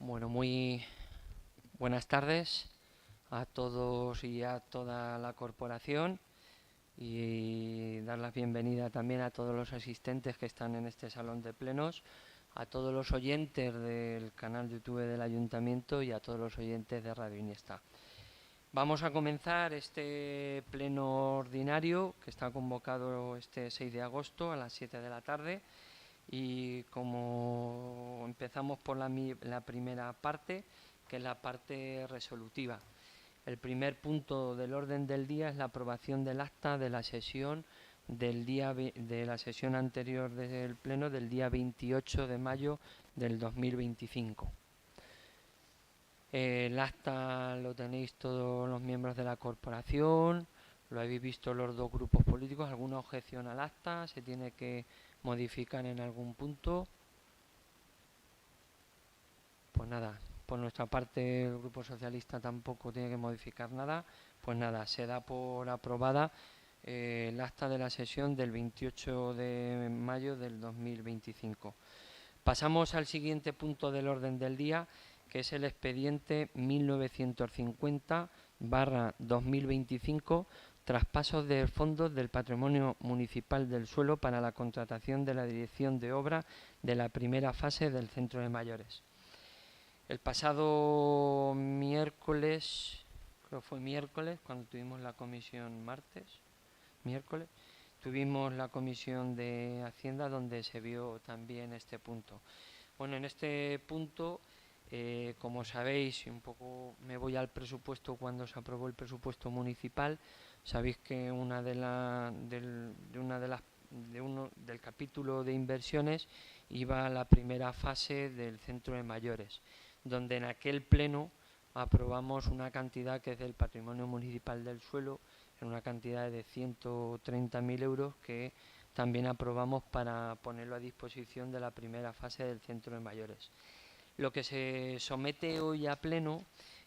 Bueno, muy buenas tardes a todos y a toda la corporación y dar la bienvenida también a todos los asistentes que están en este salón de plenos, a todos los oyentes del canal de YouTube del Ayuntamiento y a todos los oyentes de Radio Iniesta. Vamos a comenzar este pleno ordinario que está convocado este 6 de agosto a las 7 de la tarde. Y como empezamos por la primera parte, que es la parte resolutiva. El primer punto del orden del día es la aprobación del acta de la sesión de la sesión anterior del Pleno del día 28 de mayo del 2025. El acta lo tenéis todos los miembros de la corporación, lo habéis visto los dos grupos políticos. ¿Alguna objeción al acta? ¿Se tiene que modificar en algún punto? Pues nada, por nuestra parte el Grupo Socialista tampoco tiene que modificar nada. Pues nada, se da por aprobada el acta de la sesión del 28 de mayo del 2025. Pasamos al siguiente punto del orden del día, que es el expediente 1950/2025, traspasos de fondos del patrimonio municipal del suelo para la contratación de la dirección de obra de la primera fase del centro de mayores. El pasado miércoles, creo que fue miércoles, cuando tuvimos la comisión miércoles, tuvimos la comisión de Hacienda donde se vio también este punto. Bueno, en este punto, como sabéis, un poco me voy al presupuesto cuando se aprobó el presupuesto municipal. Sabéis que del capítulo de inversiones iba a la primera fase del centro de mayores, donde en aquel pleno aprobamos una cantidad que es del patrimonio municipal del suelo, en una cantidad de 130.000 euros que también aprobamos para ponerlo a disposición de la primera fase del centro de mayores. Lo que se somete hoy a pleno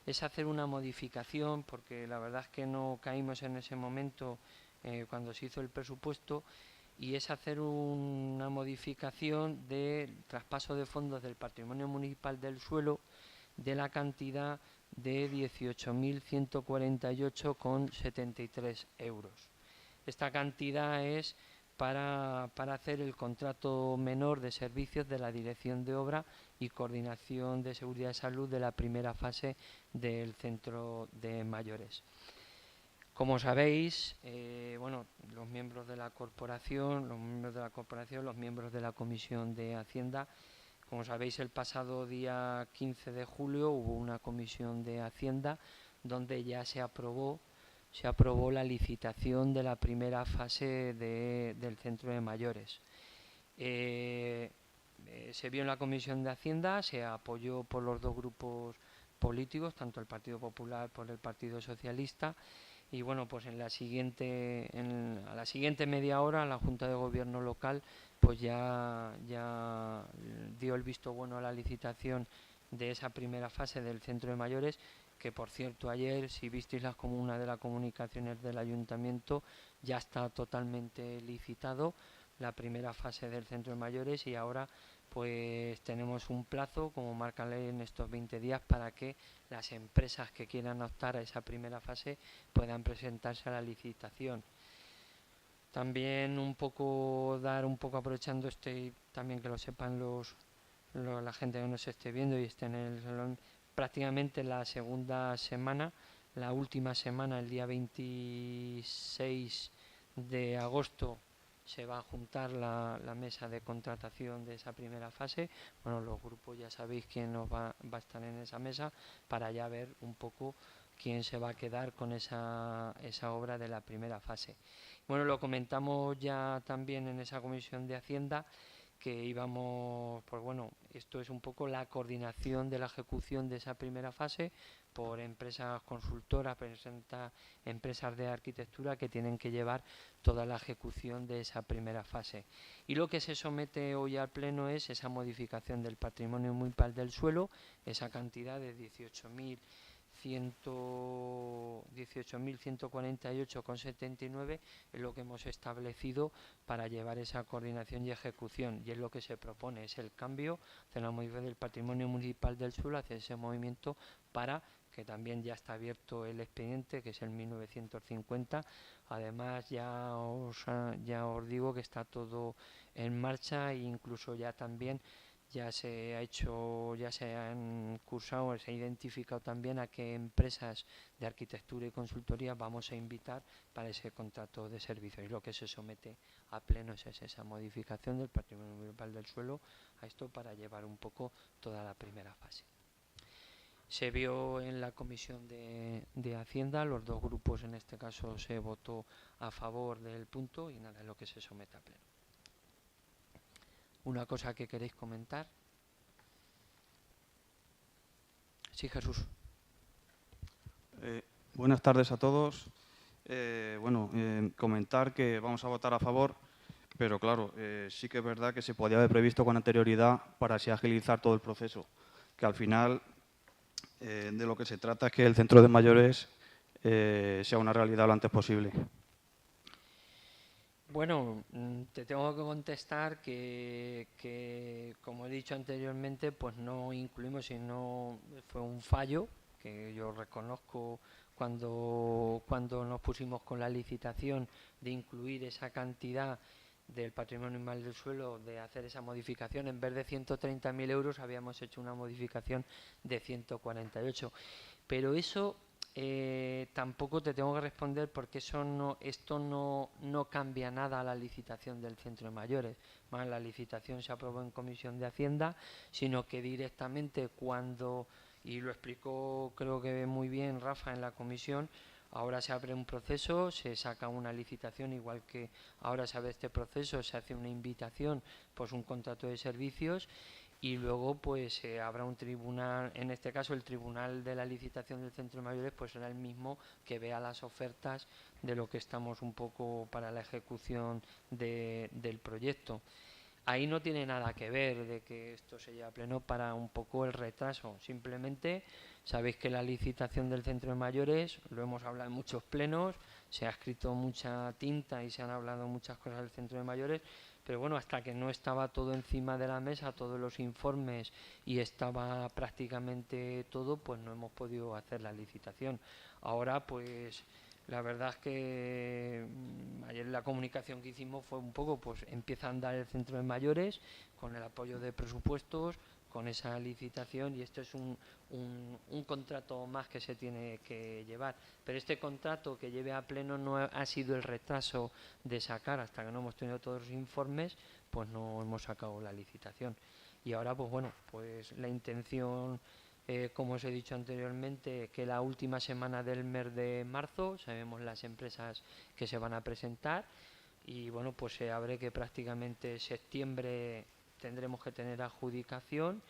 es hacer una modificación, porque la verdad es que no caímos en ese momento cuando se hizo el presupuesto, y es hacer una modificación del traspaso de fondos del patrimonio municipal del suelo de la cantidad de 18.148,73 euros. Esta cantidad es para hacer el contrato menor de servicios de la dirección de obra y coordinación de seguridad y salud de la primera fase del centro de mayores. Como sabéis, los miembros de la corporación, los miembros de la Comisión de Hacienda, como sabéis, el pasado día 15 de julio hubo una comisión de Hacienda donde ya se aprobó la licitación de la primera fase del centro de mayores. Se vio en la comisión de Hacienda, se apoyó por los dos grupos políticos, tanto el Partido Popular como el Partido Socialista. Y bueno, pues a la siguiente media hora la Junta de Gobierno local pues ya dio el visto bueno a la licitación de esa primera fase del centro de mayores, que por cierto ayer, si visteis una de las comunicaciones del ayuntamiento, ya está totalmente licitado la primera fase del centro de mayores, y ahora pues tenemos un plazo, como marca la ley, en estos 20 días para que las empresas que quieran optar a esa primera fase puedan presentarse a la licitación. También aprovechando también que lo sepan la gente que nos esté viendo y esté en el salón, prácticamente la segunda semana, la última semana, el día 26 de agosto, se va a juntar la mesa de contratación de esa primera fase. Bueno, los grupos ya sabéis quién va a estar en esa mesa para ya ver un poco quién se va a quedar con esa obra de la primera fase. Bueno, lo comentamos ya también en esa comisión de Hacienda, que íbamos, pues bueno, esto es un poco la coordinación de la ejecución de esa primera fase por empresas consultoras, empresas de arquitectura que tienen que llevar toda la ejecución de esa primera fase. Y lo que se somete hoy al Pleno es esa modificación del patrimonio municipal del suelo, esa cantidad de 118.148,79 es lo que hemos establecido para llevar esa coordinación y ejecución, y es lo que se propone, es el cambio de la modificación del patrimonio municipal del suelo hacia ese movimiento, para que también ya está abierto el expediente, que es el 1950. Además ya os digo que está todo en marcha, e incluso ya también ya se ha hecho, ya se han cursado, se ha identificado también a qué empresas de arquitectura y consultoría vamos a invitar para ese contrato de servicio. Y lo que se somete a pleno es esa modificación del patrimonio municipal del suelo a esto, para llevar un poco toda la primera fase. Se vio en la comisión de Hacienda, los dos grupos en este caso se votó a favor del punto, y nada, es lo que se somete a pleno. ¿Una cosa que queréis comentar? Sí, Jesús. Buenas tardes a todos. Comentar que vamos a votar a favor, pero claro, sí que es verdad que se podía haber previsto con anterioridad para así agilizar todo el proceso, que al final de lo que se trata es que el centro de mayores sea una realidad lo antes posible. Bueno, te tengo que contestar que, como he dicho anteriormente, pues no incluimos, sino fue un fallo que yo reconozco cuando nos pusimos con la licitación de incluir esa cantidad del patrimonio animal del suelo, de hacer esa modificación. En vez de 130.000 euros habíamos hecho una modificación de 148. Pero eso tampoco te tengo que responder, porque esto no cambia nada a la licitación del centro de mayores. Más, la licitación se aprobó en comisión de Hacienda, sino que directamente cuando, y lo explicó creo que muy bien Rafa en la comisión, ahora se abre un proceso, se saca una licitación, igual que ahora se abre este proceso, se hace una invitación, pues un contrato de servicios, y luego pues habrá un tribunal, en este caso el tribunal de la licitación del centro de mayores, pues será el mismo que vea las ofertas de lo que estamos un poco para la ejecución del proyecto. Ahí no tiene nada que ver de que esto se lleve a pleno para un poco el retraso. Simplemente sabéis que la licitación del centro de mayores, lo hemos hablado en muchos plenos, se ha escrito mucha tinta y se han hablado muchas cosas del centro de mayores, pero bueno, hasta que no estaba todo encima de la mesa, todos los informes, y estaba prácticamente todo, pues no hemos podido hacer la licitación. Ahora pues la verdad es que ayer la comunicación que hicimos fue un poco, pues empieza a andar el centro de mayores con el apoyo de presupuestos, con esa licitación, y esto es un contrato más que se tiene que llevar. Pero este contrato que lleve a pleno no ha sido el retraso de sacar, hasta que no hemos tenido todos los informes, pues no hemos sacado la licitación. Y ahora pues bueno, pues la intención, como os he dicho anteriormente, que la última semana del mes de marzo sabemos las empresas que se van a presentar, y bueno, pues se abre que prácticamente septiembre tendremos que tener adjudicación,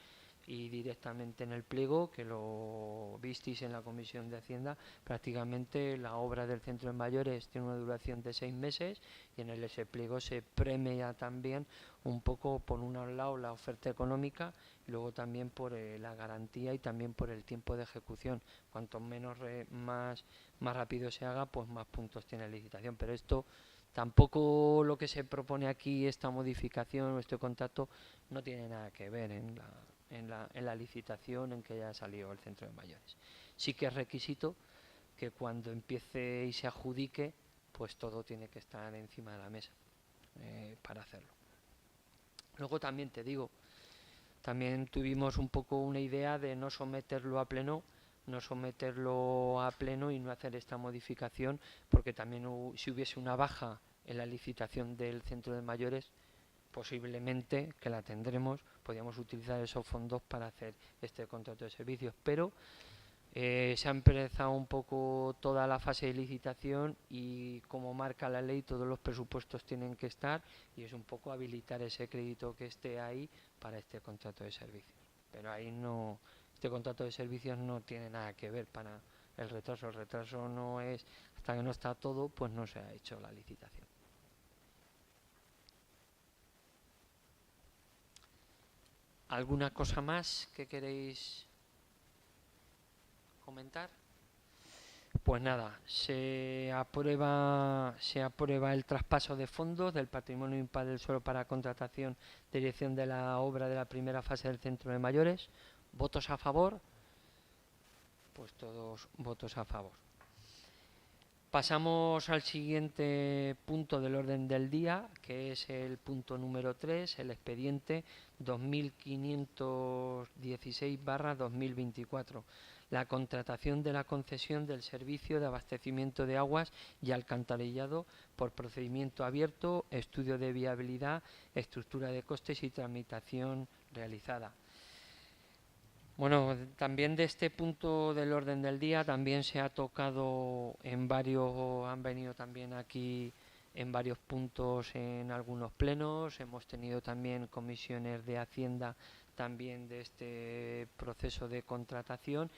y directamente en el pliego, que lo visteis en la Comisión de Hacienda, prácticamente la obra del centro de mayores tiene una duración de 6 meses, y en ese pliego se premia también un poco, por un lado, la oferta económica, y luego también por la garantía y también por el tiempo de ejecución. Cuanto más rápido se haga, pues más puntos tiene la licitación. Pero esto tampoco, lo que se propone aquí, esta modificación o este contrato, no tiene nada que ver en la licitación en que ya salió el centro de mayores. Sí que es requisito que cuando empiece y se adjudique, pues todo tiene que estar encima de la mesa para hacerlo. Luego también te digo, también tuvimos un poco una idea de no someterlo a pleno y no hacer esta modificación, porque también si hubiese una baja en la licitación del centro de mayores, posiblemente, que la tendremos, podríamos utilizar esos fondos para hacer este contrato de servicios. Pero se ha empezado un poco toda la fase de licitación, y como marca la ley, todos los presupuestos tienen que estar, y es un poco habilitar ese crédito que esté ahí para este contrato de servicios. Pero ahí no, este contrato de servicios no tiene nada que ver para el retraso. El retraso no es, hasta que no está todo, pues no se ha hecho la licitación. ¿Alguna cosa más que queréis comentar? Pues nada, se aprueba el traspaso de fondos del patrimonio municipal del suelo para contratación de dirección de la obra de la primera fase del centro de mayores. ¿Votos a favor? Pues todos votos a favor. Pasamos al siguiente punto del orden del día, que es el punto número 3, el expediente 2516/2024, la contratación de la concesión del servicio de abastecimiento de aguas y alcantarillado por procedimiento abierto, estudio de viabilidad, estructura de costes y tramitación realizada. Bueno, también de este punto del orden del día también se ha tocado han venido también aquí en varios puntos en algunos plenos, hemos tenido también comisiones de Hacienda también de este proceso de contratación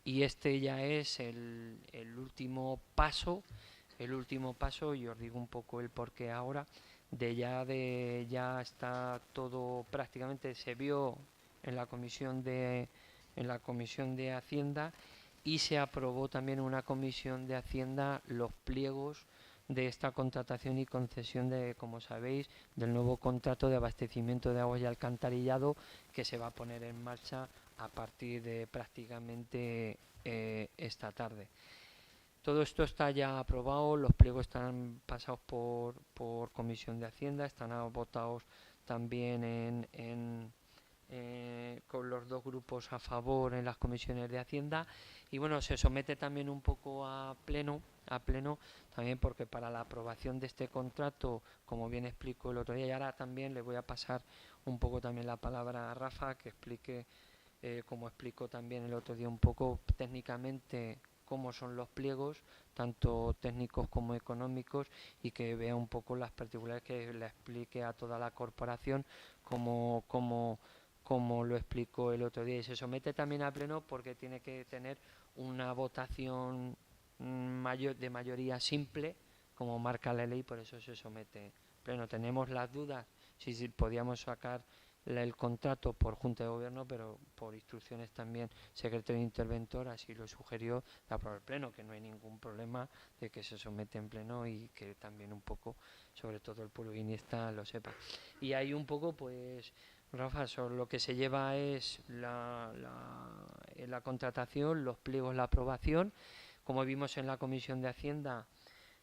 y este ya es el último paso, y os digo un poco el porqué ahora, ya está todo prácticamente, se vio en la comisión de Hacienda y se aprobó también en una comisión de Hacienda los pliegos de esta contratación y concesión como sabéis, del nuevo contrato de abastecimiento de aguas y alcantarillado que se va a poner en marcha a partir de prácticamente esta tarde. Todo esto está ya aprobado, los pliegos están pasados por comisión de Hacienda, están votados también con los dos grupos a favor en las comisiones de Hacienda y bueno, se somete también un poco a pleno también porque para la aprobación de este contrato, como bien explico el otro día, y ahora también le voy a pasar un poco también la palabra a Rafa que explique, como explicó también el otro día un poco técnicamente cómo son los pliegos, tanto técnicos como económicos, y que vea un poco las particularidades, que le explique a toda la corporación como lo explicó el otro día, y se somete también a pleno porque tiene que tener una votación de mayoría simple, como marca la ley, por eso se somete a pleno. Tenemos las dudas si podíamos sacar el contrato por Junta de Gobierno, pero por instrucciones también secretario interventor así lo sugirió de aprobar el pleno, que no hay ningún problema de que se somete en pleno y que también un poco, sobre todo el pueblo guinista, lo sepa. Y hay un poco, pues Rafa, lo que se lleva es la contratación, los pliegos, la aprobación. Como vimos en la Comisión de Hacienda,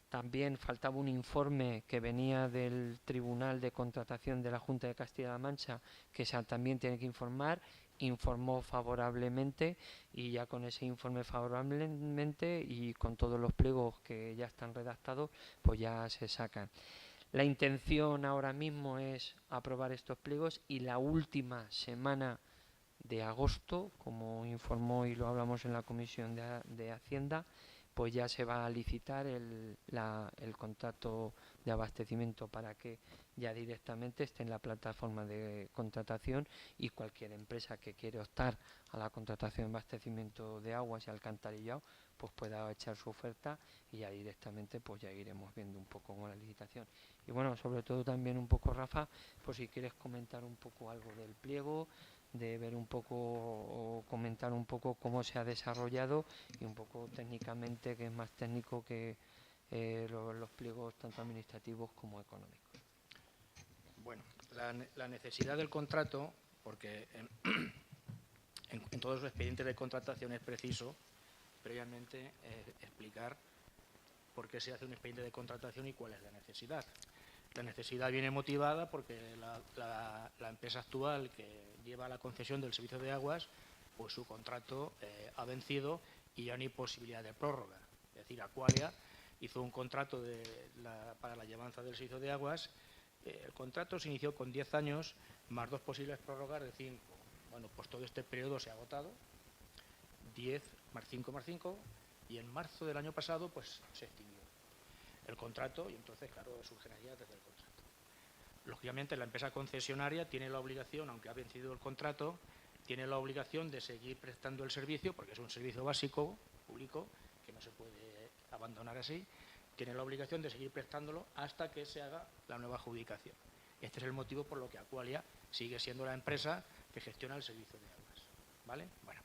también faltaba un informe que venía del Tribunal de Contratación de la Junta de Castilla-La Mancha, que también tiene que informó favorablemente, y ya con ese informe favorablemente y con todos los pliegos que ya están redactados, pues ya se sacan. La intención ahora mismo es aprobar estos pliegos y la última semana de agosto, como informó y lo hablamos en la Comisión de Hacienda, pues ya se va a licitar el contrato de abastecimiento para que ya directamente esté en la plataforma de contratación y cualquier empresa que quiere optar a la contratación de abastecimiento de aguas y alcantarillado pues pueda echar su oferta y ya directamente pues ya iremos viendo un poco con la licitación. Y bueno, sobre todo también un poco, Rafa, pues si quieres comentar un poco algo del pliego, de ver un poco o comentar un poco cómo se ha desarrollado y un poco técnicamente, que es más técnico que los pliegos tanto administrativos como económicos. Bueno, la necesidad del contrato, porque en todos los expedientes de contratación es preciso previamente explicar por qué se hace un expediente de contratación y cuál es la necesidad. La necesidad viene motivada porque la empresa actual que lleva la concesión del servicio de aguas, pues su contrato ha vencido y ya no hay posibilidad de prórroga. Es decir, Aqualia hizo un contrato para la llevanza del servicio de aguas. El contrato se inició con 10 años más 2 posibles prórrogas de 5. Bueno, pues todo este periodo se ha agotado, 10 más 5 más 5, y en marzo del año pasado pues se extinguió el contrato y entonces, claro, surgen ahí desde el contrato. Lógicamente, la empresa concesionaria tiene la obligación, aunque ha vencido el contrato, tiene la obligación de seguir prestando el servicio, porque es un servicio básico, público, que no se puede abandonar así, tiene la obligación de seguir prestándolo hasta que se haga la nueva adjudicación. Este es el motivo por lo que Aqualia sigue siendo la empresa que gestiona el servicio de aguas. ¿Vale? Bueno.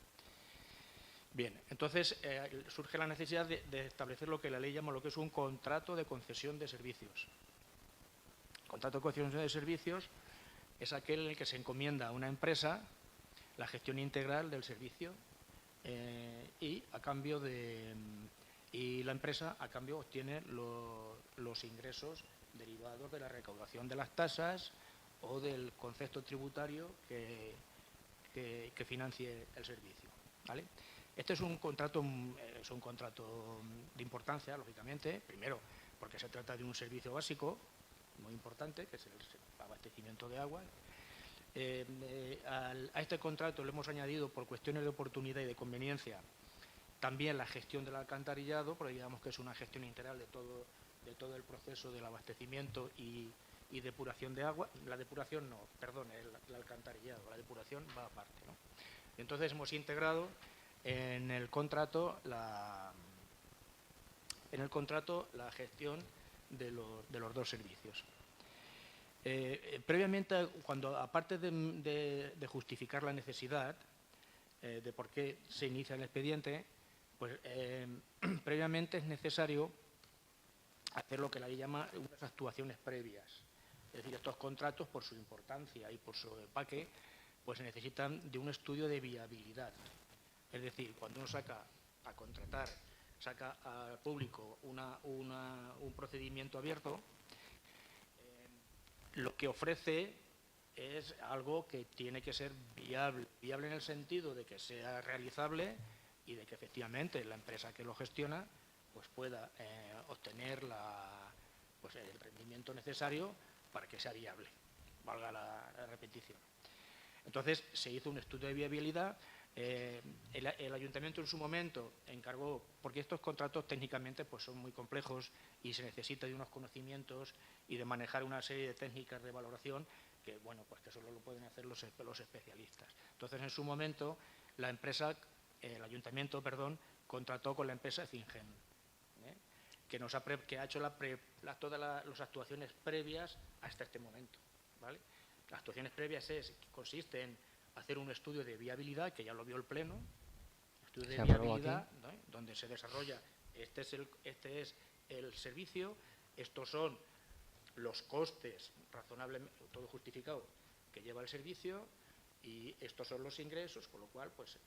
Bien, entonces surge la necesidad de establecer lo que la ley llama lo que es un contrato de concesión de servicios. El contrato de concesión de servicios es aquel en el que se encomienda a una empresa la gestión integral del servicio y la empresa a cambio obtiene los ingresos derivados de la recaudación de las tasas o del concepto tributario que financie el servicio, ¿vale? Este es un contrato de importancia, lógicamente, primero porque se trata de un servicio básico muy importante, que es el abastecimiento de agua. A este contrato le hemos añadido, por cuestiones de oportunidad y de conveniencia, también la gestión del alcantarillado, porque digamos que es una gestión integral de todo el proceso del abastecimiento y depuración de agua. La depuración no, perdón, el alcantarillado, la depuración va aparte, ¿no? Entonces hemos integrado en el contrato la gestión de los dos servicios. Previamente, aparte de justificar la necesidad de por qué se inicia el expediente, pues previamente es necesario hacer lo que la ley llama unas actuaciones previas. Es decir, estos contratos, por su importancia y por su empaque, pues necesitan de un estudio de viabilidad. Es decir, cuando uno saca al público un procedimiento abierto, lo que ofrece es algo que tiene que ser viable en el sentido de que sea realizable y de que efectivamente la empresa que lo gestiona pues pueda obtener el rendimiento necesario para que sea viable, valga la repetición. Entonces se hizo un estudio de viabilidad. El ayuntamiento en su momento encargó, porque estos contratos técnicamente pues son muy complejos y se necesita de unos conocimientos y de manejar una serie de técnicas de valoración que, bueno, pues que solo lo pueden hacer los especialistas. Entonces, en su momento, el ayuntamiento, contrató con la empresa Fingen, que ha hecho todas las actuaciones previas hasta este momento, ¿vale? Las actuaciones previas consiste en hacer un estudio de viabilidad, que ya lo vio el Pleno, estudio de viabilidad, ¿no? Donde se desarrolla, este es el servicio, estos son los costes razonablemente, todo justificado, que lleva el servicio, y estos son los ingresos, con lo cual, pues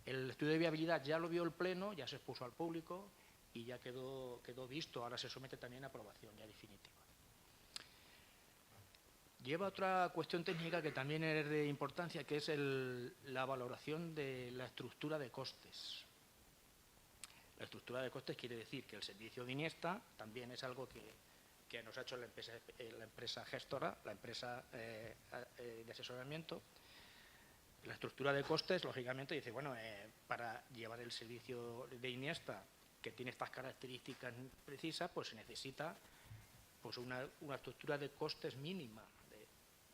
el estudio de viabilidad ya lo vio el Pleno, ya se expuso al público y ya quedó visto, ahora se somete también a aprobación ya definitiva. Lleva otra cuestión técnica que también es de importancia, que es la valoración de la estructura de costes. La estructura de costes quiere decir que el servicio de Iniesta también es algo que nos ha hecho la empresa gestora, la empresa de asesoramiento. La estructura de costes, lógicamente, dice, bueno, para llevar el servicio de Iniesta, que tiene estas características precisas, pues se necesita pues una estructura de costes mínima,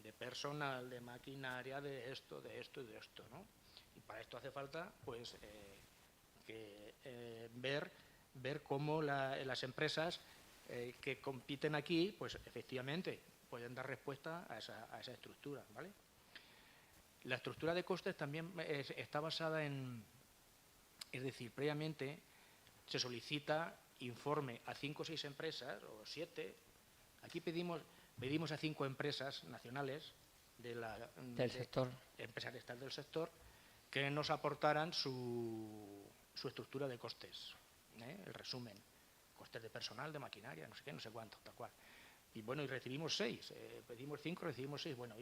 de personal, de maquinaria, de esto, ¿no? Y para esto hace falta, pues, ver cómo las empresas que compiten aquí, pues, efectivamente, pueden dar respuesta a esa estructura, ¿vale? La estructura de costes también está basada es decir, previamente se solicita informe a 5 o 6 empresas, o 7. Aquí pedimos a 5 empresas nacionales del sector, empresariales del sector, que nos aportaran su estructura de costes, el resumen, costes de personal, de maquinaria, no sé qué, no sé cuánto, tal cual. Y bueno, y recibimos 6, pedimos 5, recibimos 6. Bueno,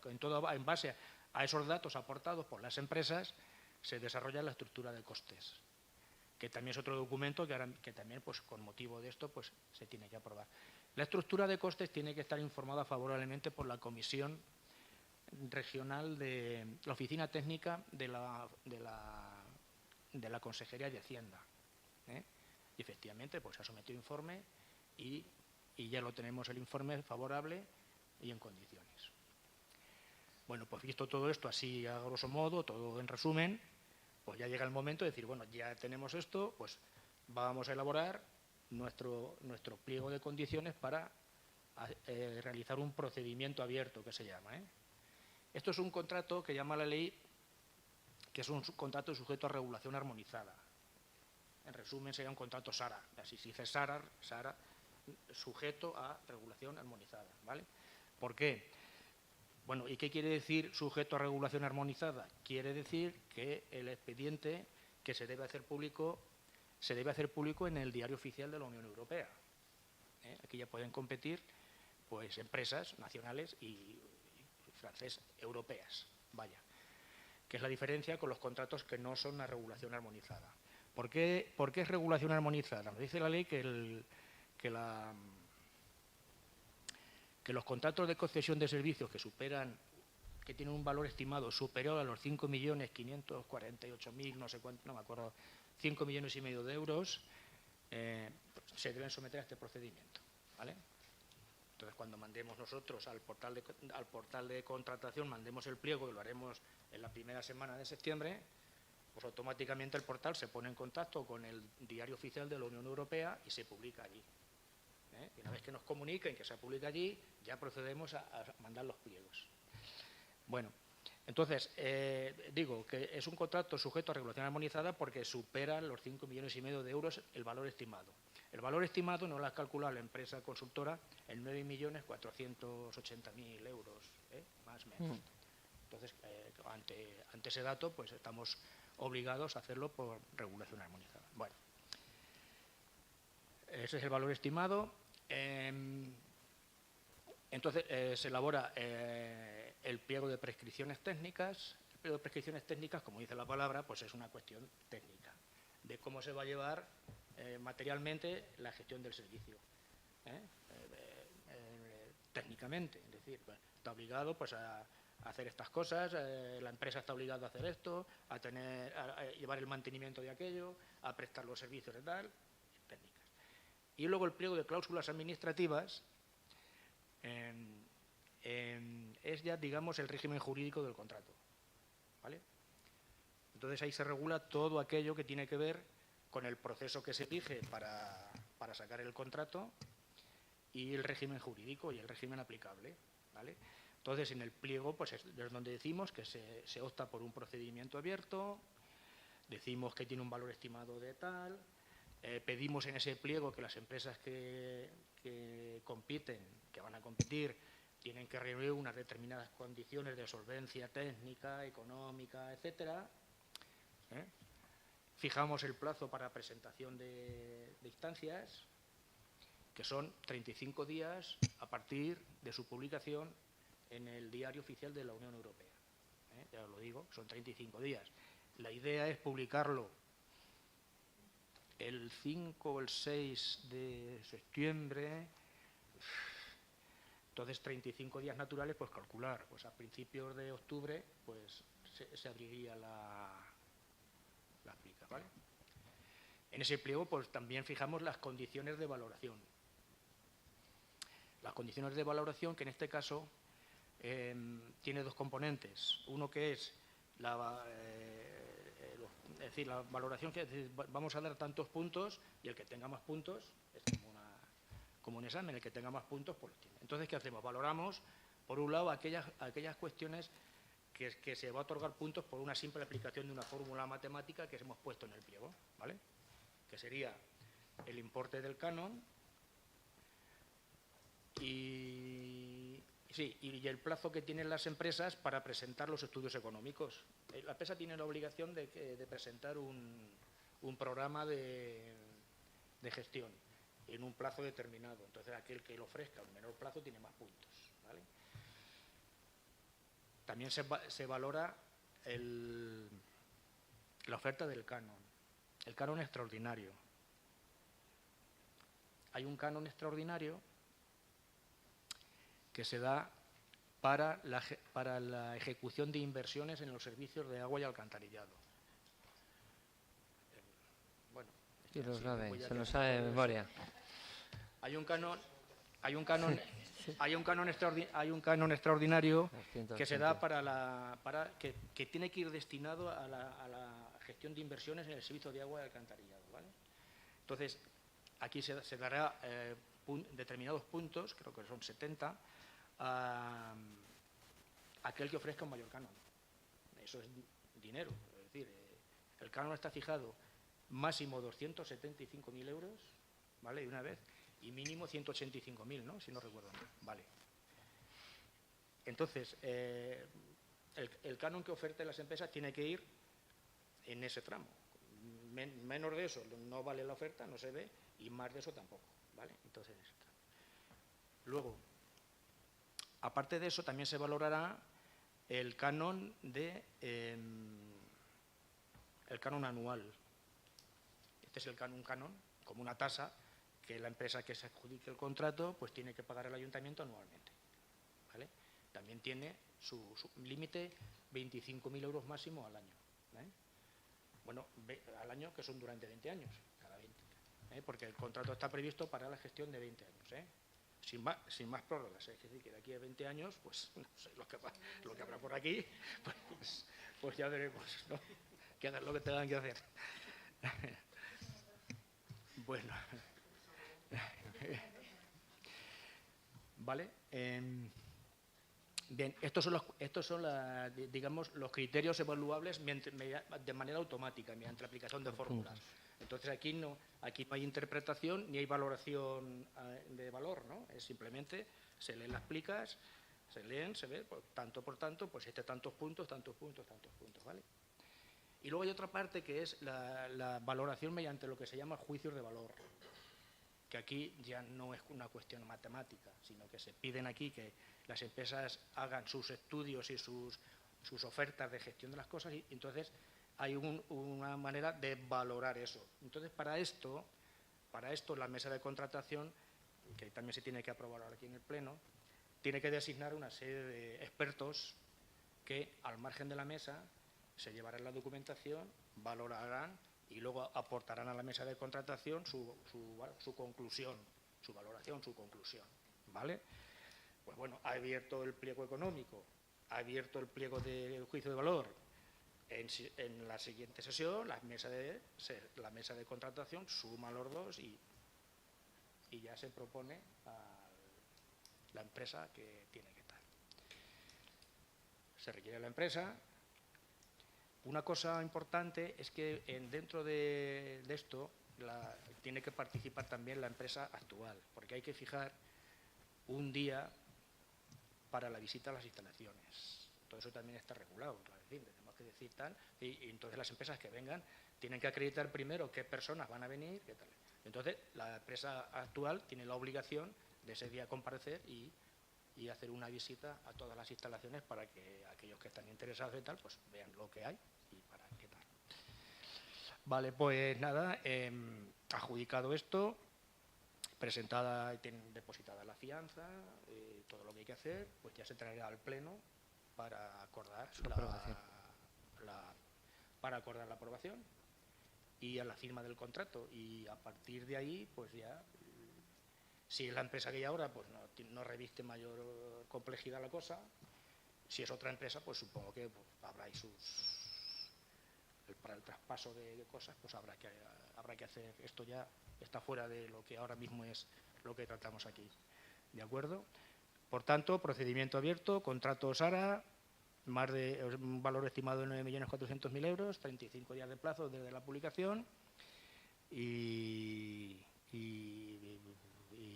en base a esos datos aportados por las empresas, se desarrolla la estructura de costes, que también es otro documento que también, pues, con motivo de esto, pues, se tiene que aprobar. La estructura de costes tiene que estar informada favorablemente por la Comisión Regional de la Oficina Técnica de la Consejería de Hacienda. Y efectivamente, pues, se ha sometido informe y ya lo tenemos el informe favorable y en condiciones. Bueno, pues visto todo esto así a grosso modo, todo en resumen, pues ya llega el momento de decir, bueno, ya tenemos esto, pues vamos a elaborar nuestro pliego de condiciones para realizar un procedimiento abierto, que se llama. Esto es un contrato que llama la ley, que es un contrato sujeto a regulación armonizada. En resumen, sería un contrato SARA. Así se dice SARA, sujeto a regulación armonizada, ¿vale? ¿Por qué? Bueno, ¿y qué quiere decir sujeto a regulación armonizada? Quiere decir que el expediente que se debe hacer público en el Diario Oficial de la Unión Europea. Aquí ya pueden competir pues empresas nacionales y francesas, europeas, vaya. Que es la diferencia con los contratos que no son una regulación armonizada. ¿Por qué es regulación armonizada? Nos dice la ley que los contratos de concesión de servicios que tienen un valor estimado superior a los 5.548.000, no sé cuánto, no me acuerdo, 5,5 millones de euros, se deben someter a este procedimiento, ¿vale? Entonces, cuando mandemos nosotros al portal de contratación, mandemos el pliego, que lo haremos en la primera semana de septiembre, pues automáticamente el portal se pone en contacto con el Diario Oficial de la Unión Europea y se publica allí. Y una vez que nos comuniquen que se publica allí, ya procedemos a mandar los pliegos. Bueno, entonces, digo que es un contrato sujeto a regulación armonizada porque supera los 5,5 millones de euros el valor estimado. El valor estimado nos lo ha calculado la empresa consultora en 9.480.000 euros, más o menos. Entonces, ante ese dato, pues estamos obligados a hacerlo por regulación armonizada. Bueno, ese es el valor estimado. Entonces, se elabora el pliego de prescripciones técnicas. El pliego de prescripciones técnicas, como dice la palabra, pues es una cuestión técnica de cómo se va a llevar materialmente la gestión del servicio. Técnicamente, es decir, pues, está obligado pues, a hacer estas cosas, la empresa está obligada a hacer esto, a llevar el mantenimiento de aquello, a prestar los servicios de tal, técnicas. Y luego el pliego de cláusulas administrativas es ya, digamos, el régimen jurídico del contrato, ¿vale? Entonces ahí se regula todo aquello que tiene que ver con el proceso que se elige para sacar el contrato y el régimen jurídico y el régimen aplicable, ¿vale? Entonces, en el pliego pues es donde decimos que se opta por un procedimiento abierto, decimos que tiene un valor estimado de tal, pedimos en ese pliego que las empresas que van a competir, tienen que reunir unas determinadas condiciones de solvencia técnica, económica, etcétera. Fijamos el plazo para presentación de instancias, que son 35 días a partir de su publicación en el Diario Oficial de la Unión Europea. Ya os lo digo, son 35 días. La idea es publicarlo el 5 o el 6 de septiembre. Entonces, 35 días naturales, pues calcular, pues a principios de octubre, pues se abriría la aplica, ¿vale? En ese pliego, pues también fijamos las condiciones de valoración. Las condiciones de valoración, que en este caso tiene dos componentes. Uno que es la valoración, que es decir, vamos a dar tantos puntos y el que tenga más puntos es como un examen, el que tenga más puntos pues lo tiene. Entonces, ¿qué hacemos? Valoramos, por un lado, aquellas cuestiones que se va a otorgar puntos por una simple aplicación de una fórmula matemática que hemos puesto en el pliego, ¿vale? Que sería el importe del canon y el plazo que tienen las empresas para presentar los estudios económicos. La empresa tiene la obligación de presentar un programa de gestión en un plazo determinado. Entonces, aquel que lo ofrezca en menor plazo tiene más puntos, ¿vale? También se valora la oferta del canon, el canon extraordinario. Hay un canon extraordinario que se da para la ejecución de inversiones en los servicios de agua y alcantarillado. Bueno, sí, se lo sabe de memoria. Hay un canon extraordinario que se da que tiene que ir destinado a la gestión de inversiones en el servicio de agua y alcantarillado, ¿vale? Entonces, aquí se dará determinados puntos, creo que son 70, a aquel que ofrezca un mayor canon. Eso es dinero. Es decir, el canon está fijado máximo 275.000 euros, ¿vale? De una vez, y mínimo 185.000, ¿no? Si no recuerdo mal, ¿vale? Entonces, el canon que oferten las empresas tiene que ir en ese tramo. Menos de eso no vale la oferta, no se ve, y más de eso tampoco, ¿vale? Entonces, luego, aparte de eso, también se valorará el canon el canon anual. Este es un canon, como una tasa, que la empresa que se adjudique el contrato pues tiene que pagar al ayuntamiento anualmente, ¿vale? También tiene su límite 25.000 euros máximo al año, ¿eh? Bueno, al año, que son durante 20 años, cada 20, porque el contrato está previsto para la gestión de 20 años, sin más prórrogas, es decir, que de aquí a 20 años, pues no sé lo que habrá por aquí, pues ya veremos, ¿no? Que hagan lo que tengan que hacer. Bueno, vale. Bien, estos son digamos, los criterios evaluables de manera automática, mediante la aplicación de fórmulas. Entonces aquí no hay interpretación ni hay valoración de valor, ¿no? Es simplemente se leen las plicas, se ve, tanto por tanto, pues tantos puntos, ¿vale? Y luego hay otra parte que es la valoración mediante lo que se llama juicios de valor, que aquí ya no es una cuestión matemática, sino que se piden aquí que las empresas hagan sus estudios y sus ofertas de gestión de las cosas, y entonces hay una manera de valorar eso. Entonces, para esto la mesa de contratación, que también se tiene que aprobar ahora aquí en el Pleno, tiene que designar una serie de expertos que, al margen de la mesa, se llevarán la documentación, valorarán y luego aportarán a la mesa de contratación su conclusión, su valoración, su conclusión, ¿vale? Pues bueno, ha abierto el pliego económico, ha abierto el pliego de juicio de valor. En la siguiente sesión, la mesa de contratación suma los dos y ya se propone a la empresa que tiene que estar. Se requiere la empresa. Una cosa importante es que dentro de esto tiene que participar también la empresa actual, porque hay que fijar un día para la visita a las instalaciones. Todo eso también está regulado, es decir, tenemos que decir tal, y entonces las empresas que vengan tienen que acreditar primero qué personas van a venir, qué tal. Entonces la empresa actual tiene la obligación de ese día comparecer y hacer una visita a todas las instalaciones para que aquellos que están interesados y tal, pues vean lo que hay y para qué tal. Vale, pues nada, adjudicado esto, presentada y depositada la fianza, todo lo que hay que hacer, pues ya se traerá al Pleno para acordar la aprobación y a la firma del contrato. Y a partir de ahí, pues ya, si es la empresa que hay ahora, pues no reviste mayor complejidad la cosa. Si es otra empresa, pues supongo que habrá ahí para el traspaso de cosas, pues habrá que hacer. Esto ya está fuera de lo que ahora mismo es lo que tratamos aquí. ¿De acuerdo? Por tanto, procedimiento abierto, contrato SARA, un valor estimado de 9.400.000 euros, 35 días de plazo desde la publicación y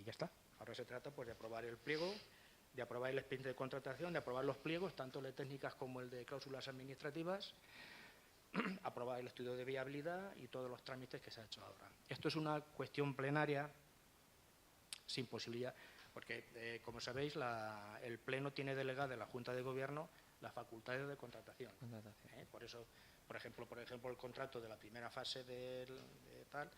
ya está. Ahora se trata pues de aprobar el pliego, de aprobar el expediente de contratación, de aprobar los pliegos, tanto el de técnicas como el de cláusulas administrativas, aprobar el estudio de viabilidad y todos los trámites que se ha hecho ahora. Esto es una cuestión plenaria sin posibilidad, porque, como sabéis, el Pleno tiene delegada en la Junta de Gobierno las facultades de contratación. Por eso, por ejemplo, el contrato de la primera fase de tal,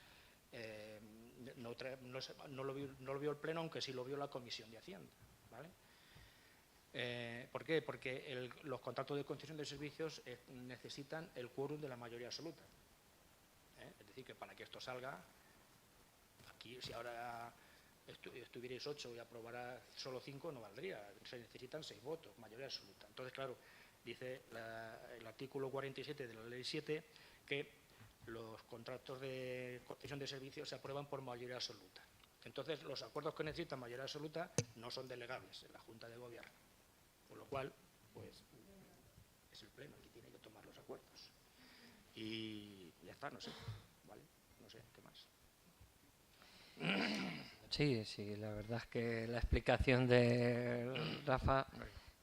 no lo vio el Pleno, aunque sí lo vio la Comisión de Hacienda, ¿vale? ¿Por qué? Porque los contratos de concesión de servicios necesitan el quórum de la mayoría absoluta. Es decir, que para que esto salga, aquí si ahora estuvierais 8 y aprobara solo 5, no valdría. Se necesitan 6 votos, mayoría absoluta. Entonces, claro, dice el artículo 47 de la Ley 7 que los contratos de concesión de servicios se aprueban por mayoría absoluta. Entonces, los acuerdos que necesitan mayoría absoluta no son delegables en la Junta de Gobierno. Con lo cual, pues, es el Pleno el que tiene que tomar los acuerdos. está, no sé. ¿Vale? No sé, ¿qué más? Sí, sí, la verdad es que la explicación de Rafa,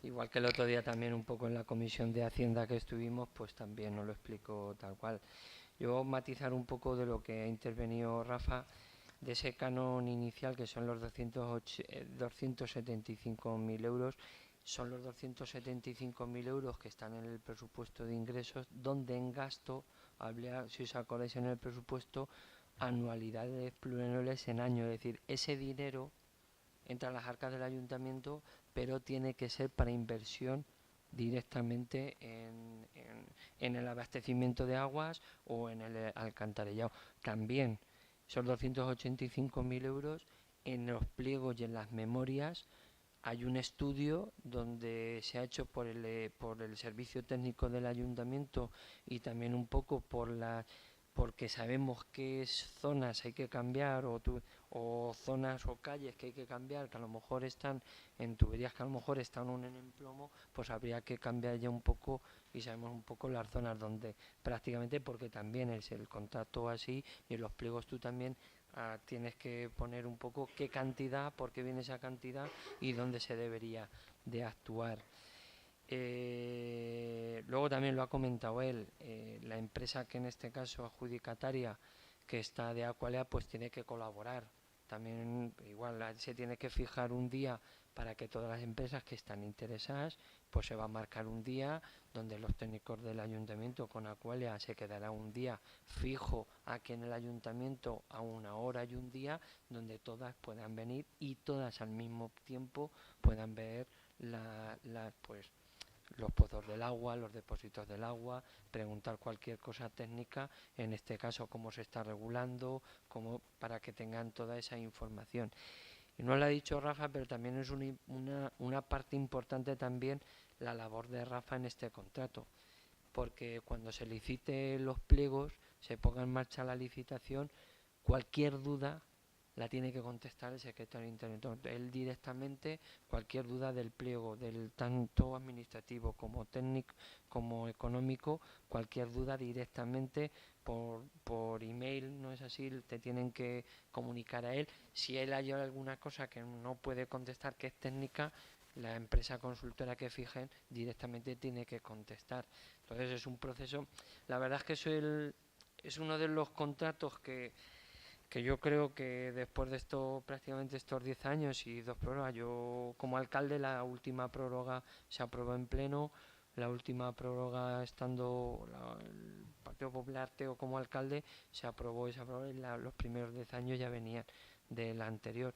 igual que el otro día también un poco en la comisión de Hacienda que estuvimos, pues también nos lo explico tal cual. Yo matizar un poco de lo que ha intervenido Rafa, de ese canon inicial que son los 275.000 euros, son los 275.000 euros que están en el presupuesto de ingresos, donde en gasto, si os acordáis en el presupuesto, anualidades plurianuales en año, es decir, ese dinero entra a las arcas del ayuntamiento, pero tiene que ser para inversión directamente en el abastecimiento de aguas o en el alcantarillado. También son 285.000 euros en los pliegos y en las memorias. Hay un estudio donde se ha hecho por el servicio técnico del ayuntamiento y también un poco porque sabemos qué zonas hay que cambiar o zonas o calles que hay que cambiar, que a lo mejor están en tuberías que a lo mejor están en plomo, pues habría que cambiar ya un poco y sabemos un poco las zonas donde prácticamente, porque también es el contrato así y en los pliegos tú también tienes que poner un poco qué cantidad, por qué viene esa cantidad y dónde se debería de actuar. Luego también lo ha comentado él, la empresa que en este caso adjudicataria que está de Aqualea pues tiene que colaborar. También igual se tiene que fijar un día para que todas las empresas que están interesadas, pues se va a marcar un día donde los técnicos del ayuntamiento con Aqualea se quedará un día fijo aquí en el ayuntamiento a una hora y un día donde todas puedan venir y todas al mismo tiempo puedan ver pues los pozos del agua, los depósitos del agua, preguntar cualquier cosa técnica, en este caso cómo se está regulando, para que tengan toda esa información. Y no lo ha dicho Rafa, pero también es una parte importante también la labor de Rafa en este contrato, porque cuando se licite los pliegos, se ponga en marcha la licitación, cualquier duda la tiene que contestar el secretario de Interior. Entonces, él directamente, cualquier duda del pliego, del tanto administrativo como técnico, como económico, cualquier duda directamente por email, no es así, te tienen que comunicar a él. Si él hay alguna cosa que no puede contestar, que es técnica, la empresa consultora que fijen directamente tiene que contestar. Entonces es un proceso, la verdad es que es uno de los contratos que yo creo que después de prácticamente estos 10 años y 2 prórrogas, yo como alcalde la última prórroga se aprobó en pleno, la última prórroga estando el Partido Popular Teo como alcalde se aprobó esa prórroga y los primeros 10 años ya venían de la anterior.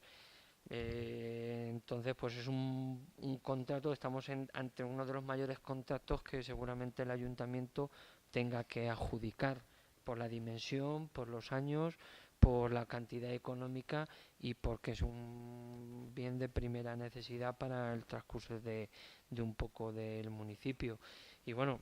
Entonces pues es un contrato, estamos ante uno de los mayores contratos que seguramente el ayuntamiento tenga que adjudicar por la dimensión, por los años, por la cantidad económica y porque es un bien de primera necesidad para el transcurso de un poco del municipio. Y bueno,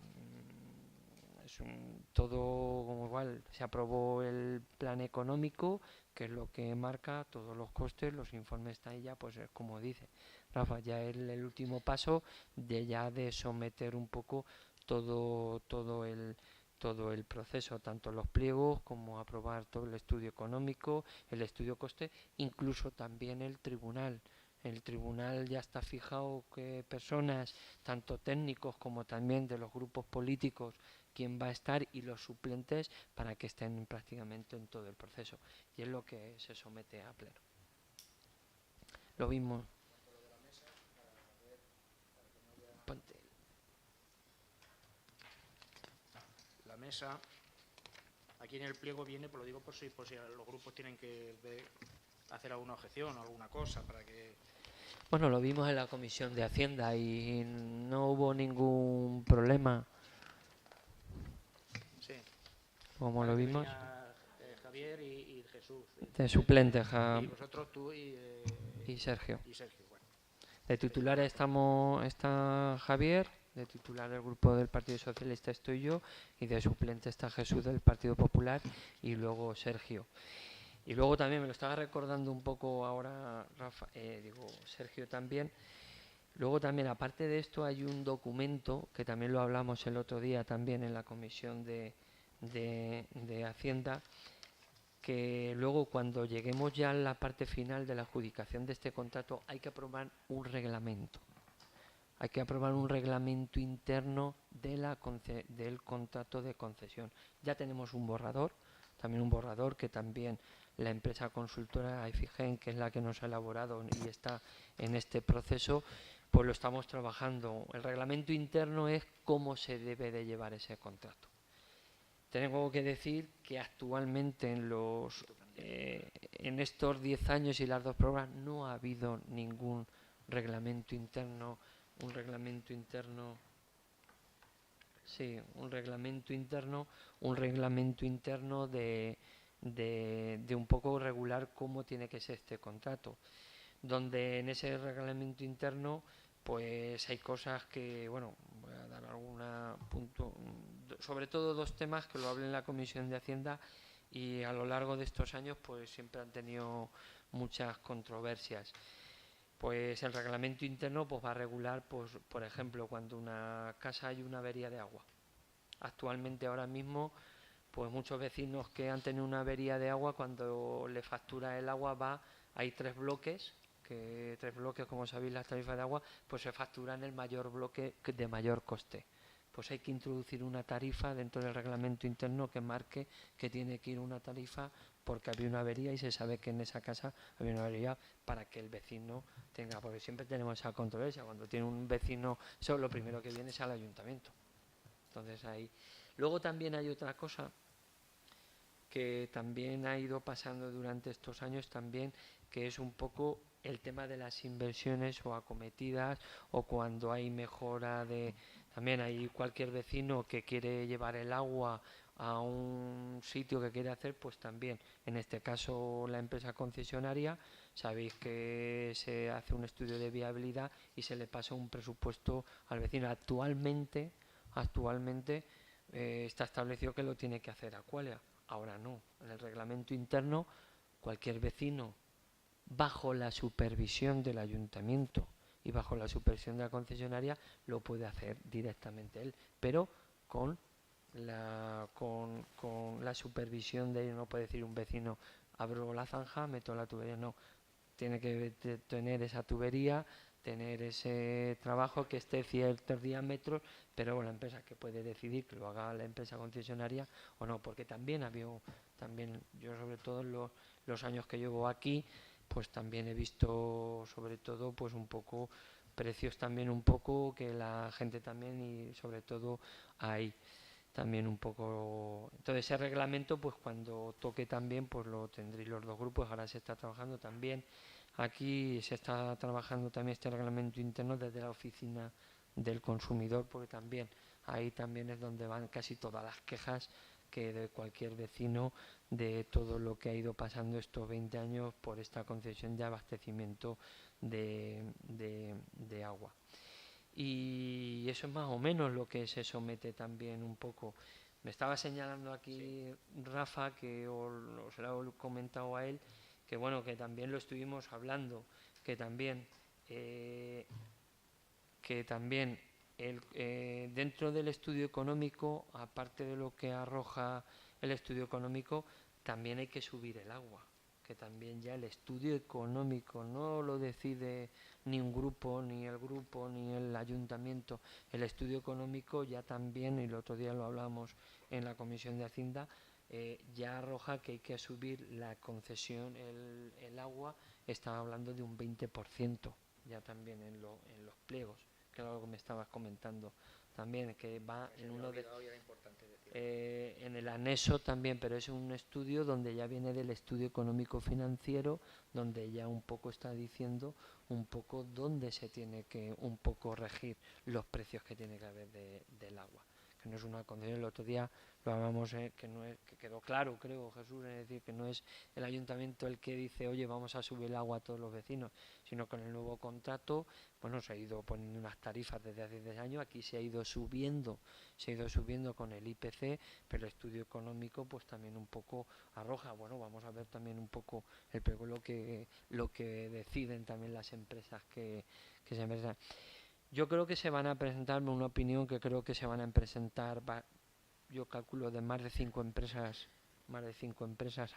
todo como igual, se aprobó el plan económico, que es lo que marca todos los costes, los informes están ahí ya, pues es como dice Rafa, ya es el último paso de someter un poco todo el proceso, tanto los pliegos como aprobar todo el estudio económico, el estudio coste, incluso también el tribunal. El tribunal ya está fijado que personas, tanto técnicos como también de los grupos políticos, quién va a estar y los suplentes para que estén prácticamente en todo el proceso. Y es lo que se somete a pleno. Lo mismo. Ponte. La mesa, aquí en el pliego viene, pues lo digo por si los grupos tienen que hacer alguna objeción o alguna cosa para que... Bueno, lo vimos en la comisión de Hacienda y no hubo ningún problema. Sí. Como lo vimos. Javier y Jesús. De suplente, y vosotros, tú y Sergio. Y Sergio, bueno. De titular está Javier, de titular del grupo del Partido Socialista estoy yo y de suplente está Jesús del Partido Popular y luego Sergio. Y luego también me lo estaba recordando un poco ahora Sergio también. Luego también, aparte de esto, hay un documento que también lo hablamos el otro día también en la comisión de de Hacienda, que luego cuando lleguemos ya a la parte final de la adjudicación de este contrato hay que aprobar un reglamento. Hay que aprobar un reglamento interno del contrato de concesión. Ya tenemos un borrador, también un borrador que también la empresa consultora IFIGEN, que es la que nos ha elaborado y está en este proceso, pues lo estamos trabajando. El reglamento interno es cómo se debe de llevar ese contrato. Tengo que decir que actualmente en estos 10 años y las 2 pruebas no ha habido ningún reglamento interno, un reglamento interno de un poco regular cómo tiene que ser este contrato, donde en ese reglamento interno pues hay cosas que, bueno, voy a dar alguna punto, sobre todo 2 temas que lo hablé en la Comisión de Hacienda y a lo largo de estos años pues siempre han tenido muchas controversias. Pues el reglamento interno pues va a regular, pues, por ejemplo, cuando una casa hay una avería de agua. Actualmente, ahora mismo, pues muchos vecinos que han tenido una avería de agua, cuando le factura el agua hay 3 bloques, que 3 bloques, como sabéis, las tarifas de agua, pues se facturan el mayor bloque de mayor coste. Pues hay que introducir una tarifa dentro del reglamento interno que marque que tiene que ir una tarifa porque había una avería y se sabe que en esa casa había una avería para que el vecino tenga, porque siempre tenemos esa controversia, cuando tiene un vecino, eso lo primero que viene es al ayuntamiento. Entonces ahí. Luego también hay otra cosa que también ha ido pasando durante estos años también, que es un poco el tema de las inversiones o acometidas, o cuando hay mejora de... También hay cualquier vecino que quiere llevar el agua a un sitio que quiere hacer, pues también, en este caso la empresa concesionaria, sabéis que se hace un estudio de viabilidad y se le pasa un presupuesto al vecino. Actualmente está establecido que lo tiene que hacer Aqualia. Ahora no, en el reglamento interno cualquier vecino, bajo la supervisión del ayuntamiento y bajo la supervisión de la concesionaria, lo puede hacer directamente él, pero con la supervisión de él. No puede decir un vecino, abro la zanja, meto la tubería, no, tiene que tener esa tubería, tener ese trabajo que esté ciertos diámetros, pero la empresa que puede decidir que lo haga la empresa concesionaria o no, porque también yo sobre todo en los años que llevo aquí, pues también he visto sobre todo pues un poco precios también un poco que la gente también, y sobre todo hay también un poco. Entonces ese reglamento pues cuando toque también pues lo tendréis los 2 grupos. Ahora se está trabajando también, aquí se está trabajando también este reglamento interno desde la oficina del consumidor, porque también ahí también es donde van casi todas las quejas que de cualquier vecino de todo lo que ha ido pasando estos 20 años por esta concesión de abastecimiento de agua. Y eso es más o menos lo que se somete también un poco. Me estaba señalando aquí Rafa, que os lo he comentado a él, que bueno, que también lo estuvimos hablando, que también dentro del estudio económico, aparte de lo que arroja el estudio económico, también hay que subir el agua, que también ya el estudio económico no lo decide ni un grupo, ni el ayuntamiento. El estudio económico ya también, y el otro día lo hablamos en la Comisión de Hacienda, ya arroja que hay que subir la concesión, el agua, estaba hablando de un 20%, ya también en los pliegos, que era lo que me estabas comentando también, que va en uno de... en el anexo también, pero es un estudio donde ya viene del estudio económico financiero, donde ya un poco está diciendo un poco dónde se tiene que un poco regir los precios que tiene que haber del agua, que no es una concesión. El otro día lo hablamos, que no es, que quedó claro, creo, Jesús, es decir, que no es el ayuntamiento el que dice, oye, vamos a subir el agua a todos los vecinos, sino con el nuevo contrato, bueno, se ha ido poniendo unas tarifas desde hace 10 años, aquí se ha ido subiendo con el IPC, pero el estudio económico pues también un poco arroja. Bueno, vamos a ver también un poco lo que deciden también las empresas que se presentan. Yo creo que se van a presentar, una opinión que creo que se van a presentar yo calculo de más de 5 empresas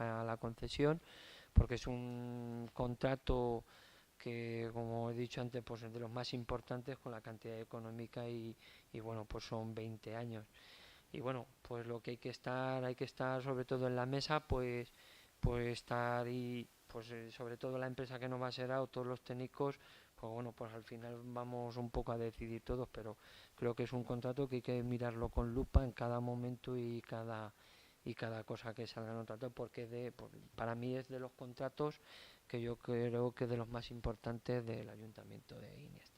a la concesión, porque es un contrato que, como he dicho antes, pues es de los más importantes con la cantidad económica y bueno, pues son 20 años. Y bueno, pues lo que hay que estar sobre todo en la mesa, pues estar y pues sobre todo la empresa que nos va a ser o todos los técnicos, pues bueno, pues al final vamos un poco a decidir todos, pero creo que es un contrato que hay que mirarlo con lupa en cada momento y cada cosa que salga en un contrato, porque para mí es de los contratos que yo creo que de los más importantes del Ayuntamiento de Iniesta.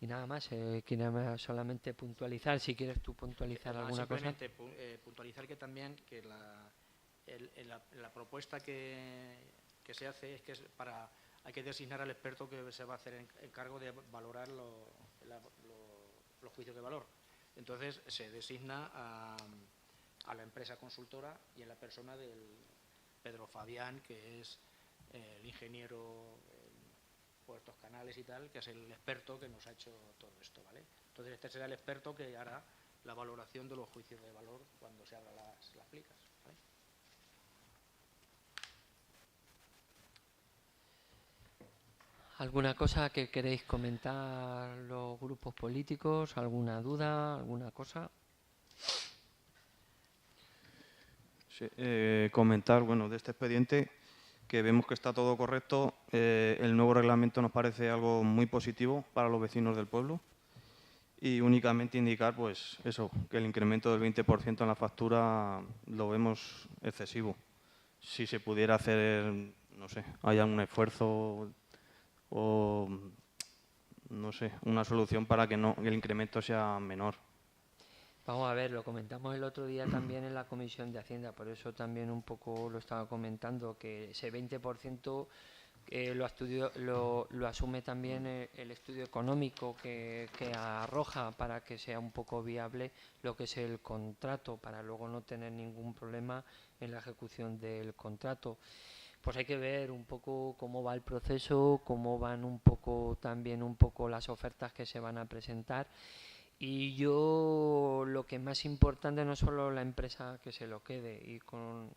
Y nada más, quería solamente puntualizar, si quieres tú puntualizar alguna cosa. Simplemente puntualizar que también que la propuesta que se hace es que hay que designar al experto que se va a hacer en cargo de valorar los juicios de valor. Entonces se designa a la empresa consultora y en la persona del Pedro Fabián, que es el ingeniero puertos, canales y tal, que es el experto que nos ha hecho todo esto, ¿vale? Entonces este será el experto que hará la valoración de los juicios de valor cuando se abran las plicas, ¿vale? ¿Alguna cosa que queréis comentar los grupos políticos? ¿Alguna duda? ¿Alguna cosa? Sí, comentar, bueno, de este expediente, que vemos que está todo correcto. El nuevo reglamento nos parece algo muy positivo para los vecinos del pueblo. Y únicamente indicar, pues eso, que el incremento del 20% en la factura lo vemos excesivo. Si se pudiera hacer, no sé, hay algún esfuerzo o, no sé, una solución para que el incremento sea menor. Vamos a ver, lo comentamos el otro día también en la Comisión de Hacienda, por eso también un poco lo estaba comentando, que ese 20% lo asume también el estudio económico que arroja para que sea un poco viable lo que es el contrato, para luego no tener ningún problema en la ejecución del contrato. Pues hay que ver un poco cómo va el proceso, cómo van un poco también las ofertas que se van a presentar. Y yo lo que más importante no solo la empresa que se lo quede y con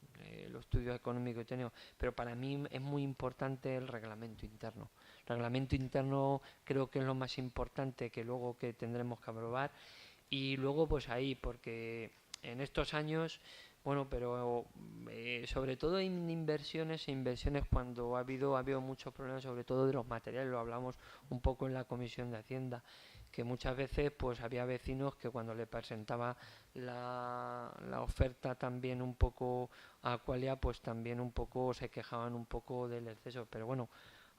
los estudios económicos que he tenido, pero para mí es muy importante el reglamento interno. El reglamento interno creo que es lo más importante que luego que tendremos que aprobar. Y luego pues ahí, porque en estos años, bueno, pero sobre todo en inversiones cuando ha habido muchos problemas, sobre todo de los materiales, lo hablamos un poco en la Comisión de Hacienda, que muchas veces pues había vecinos que cuando le presentaba la oferta también un poco a Aqualia, pues también un poco se quejaban un poco del exceso, pero bueno,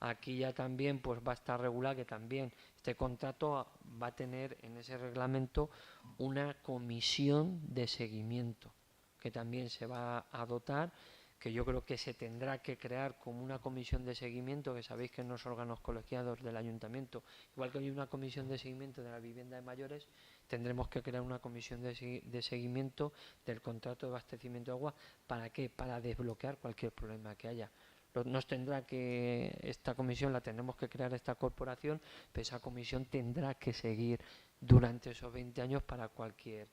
aquí ya también pues va a estar regulado que también este contrato va a tener en ese reglamento una comisión de seguimiento que también se va a dotar, que yo creo que se tendrá que crear como una comisión de seguimiento, que sabéis que en los órganos colegiados del ayuntamiento, igual que hay una comisión de seguimiento de la vivienda de mayores, tendremos que crear una comisión de seguimiento del contrato de abastecimiento de agua. ¿Para qué? Para desbloquear cualquier problema que haya. Esta comisión la tendremos que crear esta corporación, pero esa comisión tendrá que seguir durante esos 20 años para cualquier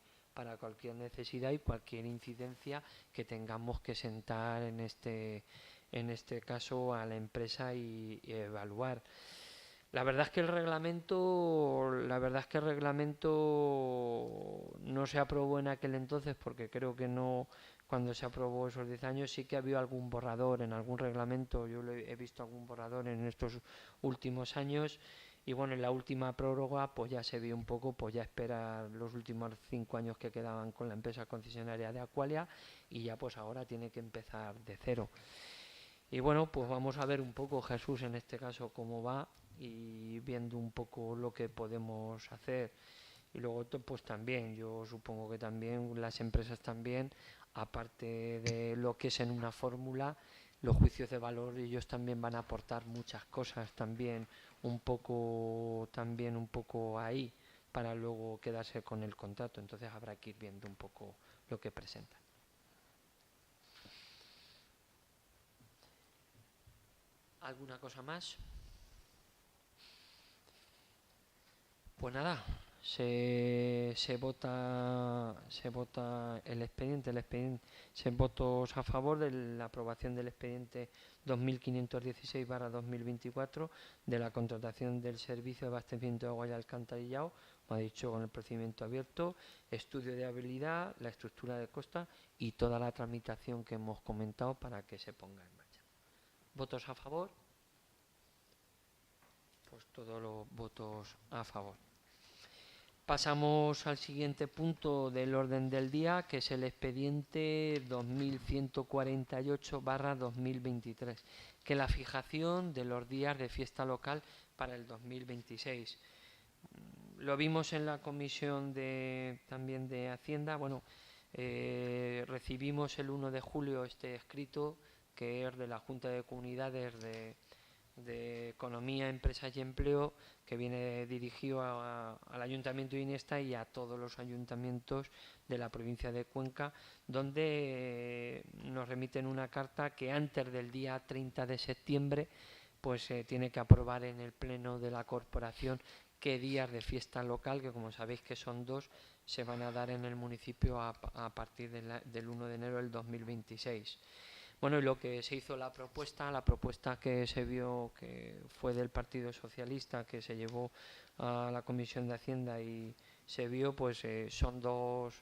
necesidad y cualquier incidencia que tengamos que sentar en este caso a la empresa y evaluar. La verdad es que el reglamento no se aprobó en aquel entonces, porque creo que no, cuando se aprobó esos 10 años sí que había algún borrador en algún reglamento. Yo he visto algún borrador en estos últimos años. Y bueno, en la última prórroga pues ya se vio un poco, pues ya esperar los últimos 5 años que quedaban con la empresa concesionaria de Aqualia, y ya pues ahora tiene que empezar de cero. Y bueno, pues vamos a ver un poco, Jesús, en este caso cómo va, y viendo un poco lo que podemos hacer. Y luego pues también, yo supongo que también las empresas también, aparte de lo que es en una fórmula, los juicios de valor, ellos también van a aportar muchas cosas también un poco ahí, para luego quedarse con el contrato. Entonces habrá que ir viendo un poco lo que presentan. ¿Alguna cosa más? Pues nada, se vota el expediente, votos a favor de la aprobación del expediente 2516/2024 de la contratación del servicio de abastecimiento de agua y alcantarillado, como ha dicho, con el procedimiento abierto, estudio de habilidad, la estructura de costa y toda la tramitación que hemos comentado para que se ponga en marcha. ¿Votos a favor? Pues todos los votos a favor. Pasamos al siguiente punto del orden del día, que es el expediente 2148/2023, que es la fijación de los días de fiesta local para el 2026. Lo vimos en la comisión también de Hacienda. Bueno, recibimos el 1 de julio este escrito, que es de la Junta de Comunidades de Economía, Empresas y Empleo, que viene dirigido al Ayuntamiento de Iniesta y a todos los ayuntamientos de la provincia de Cuenca, donde nos remiten una carta que antes del día 30 de septiembre pues se tiene que aprobar en el pleno de la corporación qué días de fiesta local, que como sabéis que son 2, se van a dar en el municipio a partir del 1 de enero del 2026. Bueno, y lo que se hizo la propuesta que se vio, que fue del Partido Socialista, que se llevó a la Comisión de Hacienda y se vio, pues son 2,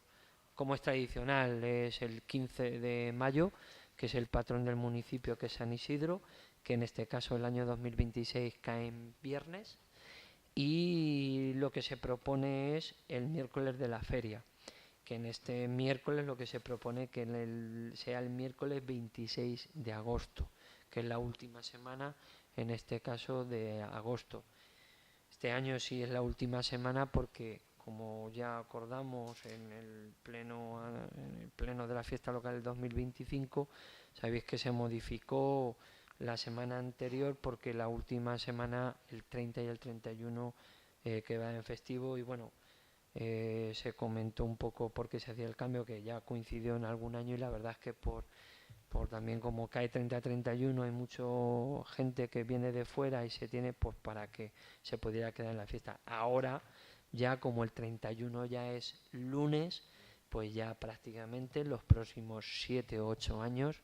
como es tradicional, es el 15 de mayo, que es el patrón del municipio, que es San Isidro, que en este caso el año 2026 cae en viernes, y lo que se propone es el miércoles de la feria, que en este miércoles lo que se propone que sea el miércoles 26 de agosto, que es la última semana, en este caso, de agosto. Este año sí es la última semana porque, como ya acordamos en el pleno de la fiesta local del 2025, sabéis que se modificó la semana anterior porque la última semana, el 30 y el 31, queda en festivo, y bueno, se comentó un poco por qué se hacía el cambio, que ya coincidió en algún año, y la verdad es que por también como cae 30-31 hay mucha gente que viene de fuera y se tiene, pues para que se pudiera quedar en la fiesta. Ahora ya como el 31 ya es lunes, pues ya prácticamente los próximos 7 o 8 años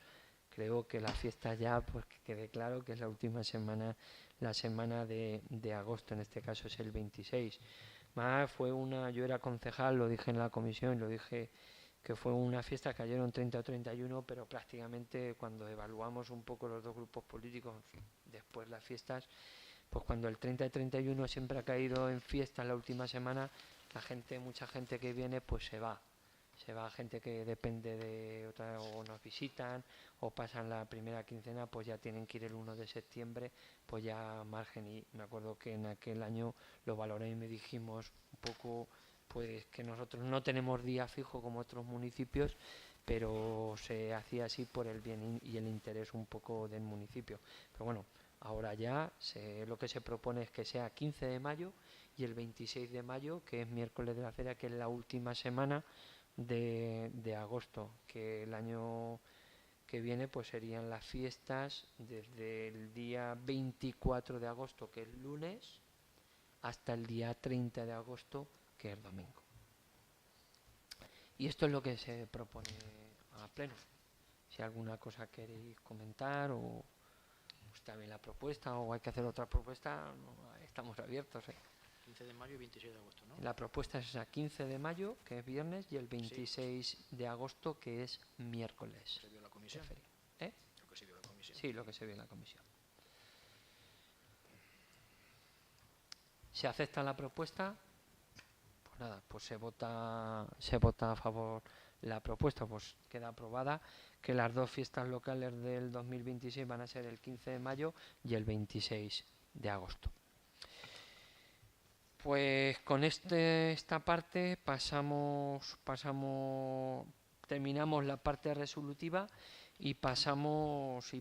creo que la fiesta ya, pues que quede claro que es la última semana, la semana de agosto, en este caso es el 26. Yo era concejal, lo dije en la comisión, lo dije que fue una fiesta, cayeron 30 o 31, pero prácticamente cuando evaluamos un poco los dos grupos políticos después las fiestas, pues cuando el 30 y 31 siempre ha caído en fiesta en la última semana, mucha gente que viene pues se va gente que depende de otra, o nos visitan o pasan la primera quincena, pues ya tienen que ir el 1 de septiembre, pues ya margen. Y me acuerdo que en aquel año lo valoré y me dijimos un poco pues que nosotros no tenemos día fijo como otros municipios, pero se hacía así por el bien y el interés un poco del municipio. Pero bueno, ahora ya lo que se propone es que sea 15 de mayo y el 26 de mayo, que es miércoles de la feria, que es la última semana de agosto, que el año que viene pues serían las fiestas desde el día 24 de agosto, que es lunes, hasta el día 30 de agosto, que es domingo. Y esto es lo que se propone a pleno. Si alguna cosa queréis comentar o está bien la propuesta o hay que hacer otra propuesta, estamos abiertos. 15 de mayo y 26 de agosto, ¿no? La propuesta es esa, 15 de mayo, que es viernes, y el 26 de agosto, que es miércoles. ¿Se vio la comisión? ¿Eh? Lo que se vio en la comisión. Sí, lo que se vio en la comisión. ¿Se acepta la propuesta? Pues nada, pues se vota a favor la propuesta, pues queda aprobada que las dos fiestas locales del 2026 van a ser el 15 de mayo y el 26 de agosto. Pues con esta parte terminamos la parte resolutiva y pasamos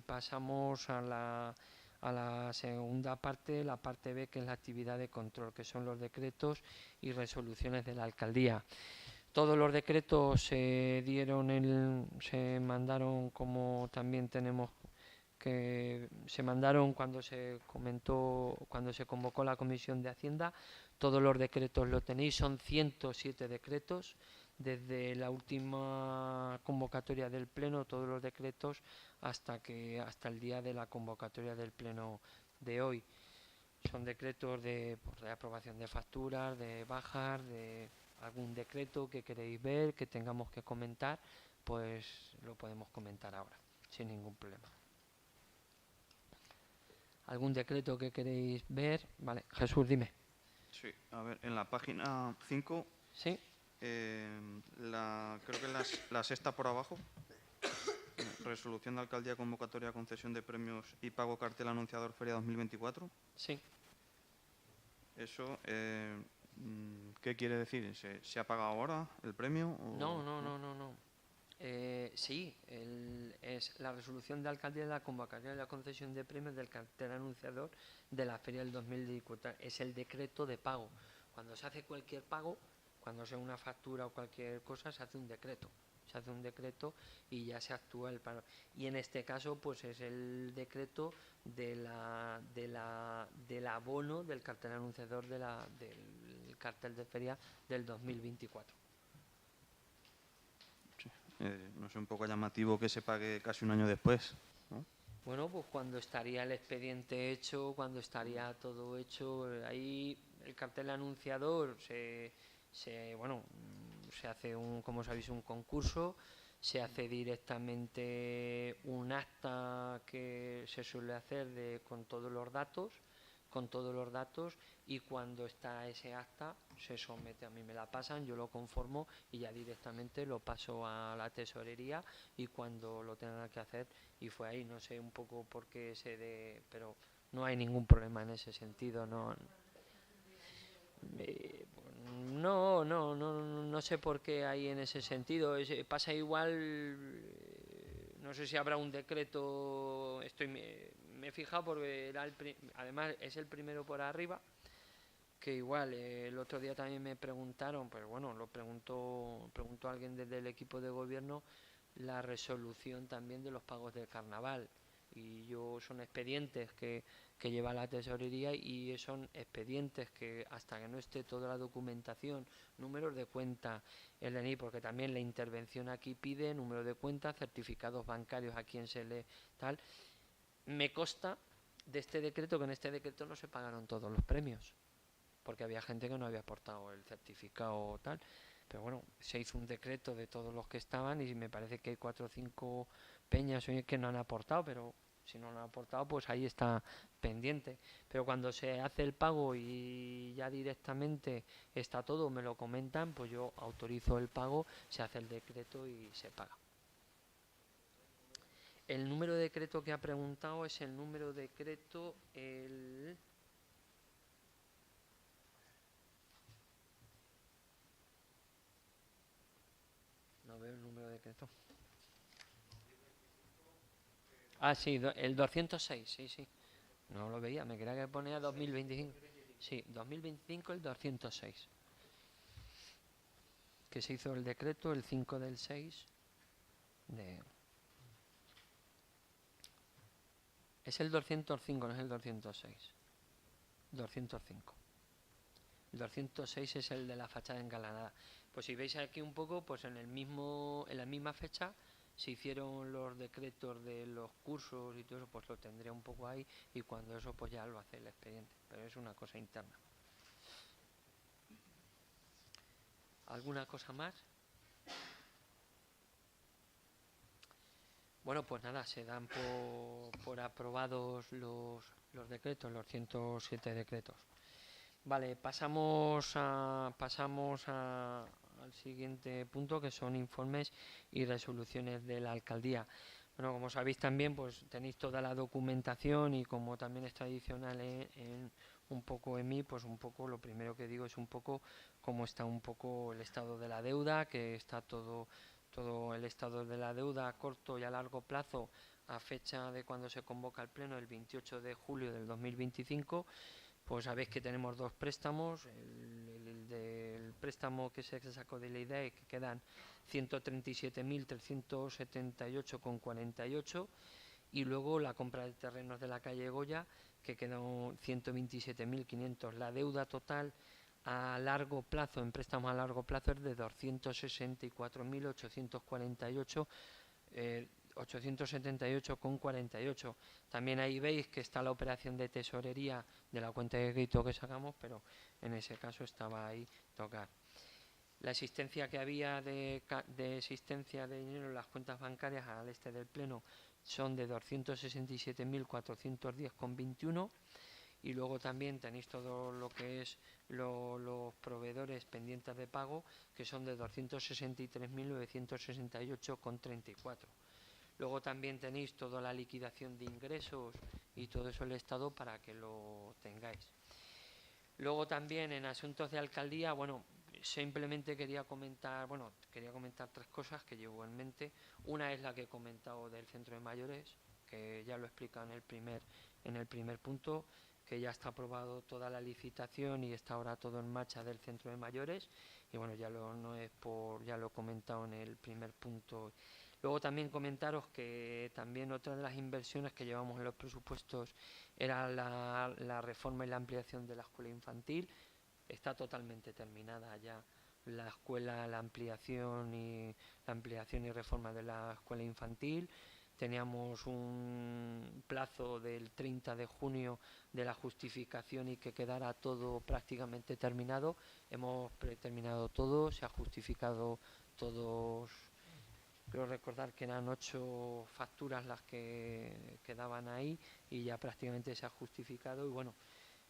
a la segunda parte, la parte B, que es la actividad de control, que son los decretos y resoluciones de la alcaldía. Todos los decretos se mandaron, como también tenemos que se mandaron cuando se convocó la Comisión de Hacienda. Todos los decretos lo tenéis, son 107 decretos. Desde la última convocatoria del Pleno, todos los decretos hasta el día de la convocatoria del Pleno de hoy. Son decretos de aprobación de facturas, de bajas, de algún decreto que queréis ver, que tengamos que comentar, pues lo podemos comentar ahora, sin ningún problema. ¿Algún decreto que queréis ver? Vale, Jesús, dime. Sí, a ver, en la página 5, ¿Sí? creo que la sexta por abajo, resolución de alcaldía, convocatoria, concesión de premios y pago cartel anunciador Feria 2024. Sí. Eso, ¿qué quiere decir? ¿Se ha pagado ahora el premio? No. Sí, es la resolución de alcaldía de la convocatoria de la concesión de premios del cartel anunciador de la Feria del 2024. Es el decreto de pago. Cuando se hace cualquier pago, cuando sea una factura o cualquier cosa, se hace un decreto. Se hace un decreto y ya se actúa el pago. Y en este caso, pues es el decreto del abono del cartel anunciador del cartel de feria del 2024. No sé, un poco llamativo que se pague casi un año después, ¿no? Bueno, pues cuando estaría el expediente hecho, cuando estaría todo hecho, ahí el cartel anunciador se hace como sabéis, un concurso, se hace directamente un acta que se suele hacer con todos los datos, y cuando está ese acta se somete, a mí me la pasan, yo lo conformo y ya directamente lo paso a la tesorería y cuando lo tengan que hacer, y fue ahí, no sé un poco por qué pero no hay ningún problema en ese sentido, no sé por qué hay en ese sentido. Pasa igual, no sé si habrá un decreto, me he fijado porque además es el primero por arriba, que igual el otro día también me preguntaron, pero bueno, lo preguntó alguien desde el equipo de gobierno, la resolución también de los pagos del carnaval. Y son expedientes que lleva la tesorería y son expedientes que hasta que no esté toda la documentación, números de cuenta, el DNI, porque también la intervención aquí pide número de cuenta, certificados bancarios a quien se le tal. Me consta de este decreto que en este decreto no se pagaron todos los premios, porque había gente que no había aportado el certificado o tal. Pero bueno, se hizo un decreto de todos los que estaban y me parece que hay 4 o 5 peñas que no han aportado, pero si no lo han aportado, pues ahí está pendiente. Pero cuando se hace el pago y ya directamente está todo, me lo comentan, pues yo autorizo el pago, se hace el decreto y se paga. El número de decreto que ha preguntado es el número de decreto, no veo el número de decreto. Ah, sí, el 206, sí. No lo veía, me creía que ponía 2025. Sí, 2025 el 206. Que se hizo el decreto el 5 del 6 de... Es el 205, no es el 206. 205. El 206 es el de la fachada engalanada. Pues si veis aquí un poco, pues en la misma fecha se hicieron los decretos de los cursos y todo eso, pues lo tendré un poco ahí y cuando eso pues ya lo hace el expediente, pero es una cosa interna. ¿Alguna cosa más? Bueno, pues nada, se dan por aprobados los decretos, los 107 decretos. Vale, pasamos al siguiente punto, que son informes y resoluciones de la alcaldía. Bueno, como sabéis también, pues tenéis toda la documentación y como también es tradicional un poco en mí, pues un poco lo primero que digo es un poco cómo está un poco el estado de la deuda, que está todo el estado de la deuda a corto y a largo plazo a fecha de cuando se convoca el pleno, el 28 de julio del 2025. Pues sabéis que tenemos dos préstamos, el del préstamo que se sacó de la IDEA, que quedan 137.378,48, y luego la compra de terrenos de la calle Goya, que quedan 127.500. La deuda total a largo plazo, en préstamos a largo plazo, es de 264.848, 878,48. También ahí veis que está la operación de tesorería de la cuenta de crédito que sacamos, pero en ese caso estaba ahí tocar. La existencia que había de existencia de dinero en las cuentas bancarias al este del Pleno son de 267.410,21, y luego también tenéis todo lo que es los proveedores pendientes de pago, que son de 263.968,34. Luego también tenéis toda la liquidación de ingresos y todo eso el Estado para que lo tengáis. Luego también en asuntos de alcaldía, bueno, simplemente quería comentar 3 cosas que llevo en mente. Una es la que he comentado del centro de mayores, que ya lo he explicado en el primer punto, que ya está aprobado toda la licitación y está ahora todo en marcha del centro de mayores. Y bueno, ya lo he comentado en el primer punto. Luego también comentaros que también otra de las inversiones que llevamos en los presupuestos era la reforma y la ampliación de la escuela infantil. Está totalmente terminada ya la escuela, la ampliación y reforma de la escuela infantil. Teníamos un plazo del 30 de junio de la justificación y que quedara todo prácticamente terminado. Hemos terminado todo, se ha justificado todos. Creo recordar que eran 8 facturas las que quedaban ahí y ya prácticamente se ha justificado. Y bueno,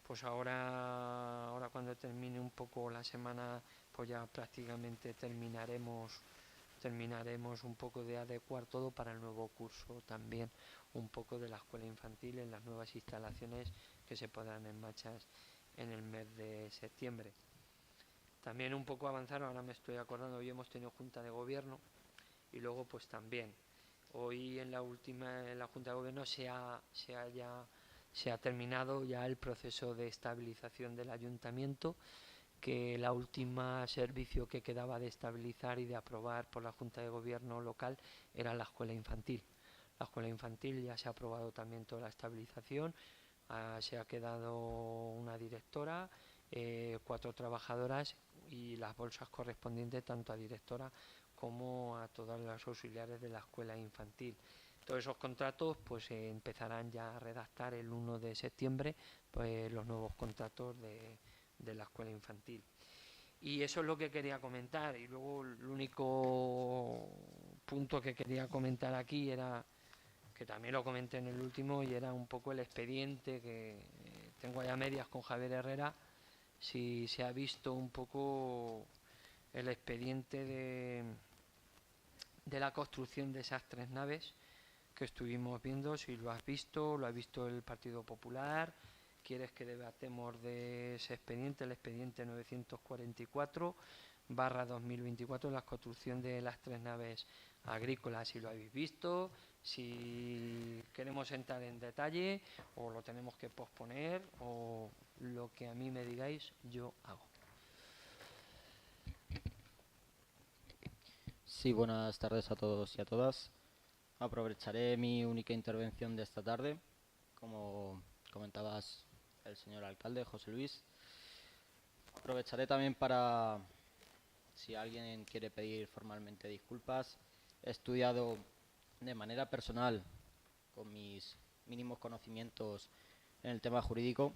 pues ahora cuando termine un poco la semana, pues ya prácticamente terminaremos un poco de adecuar todo para el nuevo curso, también un poco de la escuela infantil en las nuevas instalaciones que se podrán en marcha en el mes de septiembre. También un poco avanzar, ahora me estoy acordando, hoy hemos tenido junta de gobierno y luego pues también hoy en la junta de gobierno se ha terminado ya el proceso de estabilización del ayuntamiento, que la última servicio que quedaba de estabilizar y de aprobar por la junta de gobierno local era la escuela infantil. La escuela infantil ya se ha aprobado también toda la estabilización, se ha quedado una directora, 4 trabajadoras y las bolsas correspondientes tanto a directora como a todas las auxiliares de la escuela infantil. Todos esos contratos pues empezarán ya a redactar el 1 de septiembre pues los nuevos contratos de la escuela infantil. Y eso es lo que quería comentar. Y luego el único punto que quería comentar aquí era, que también lo comenté en el último, y era un poco el expediente que tengo allá medias con Javier Herrera, si se ha visto un poco el expediente de la construcción de esas 3 naves que estuvimos viendo, si lo has visto, lo ha visto el Partido Popular. ¿Quieres que debatemos de ese expediente, el expediente 944/2024, la construcción de las 3 naves agrícolas? Si lo habéis visto, si queremos entrar en detalle o lo tenemos que posponer, o lo que a mí me digáis, yo hago. Sí, buenas tardes a todos y a todas. Aprovecharé mi única intervención de esta tarde, como comentabas el señor alcalde, José Luis. Aprovecharé también para, si alguien quiere pedir formalmente disculpas, he estudiado de manera personal, con mis mínimos conocimientos en el tema jurídico.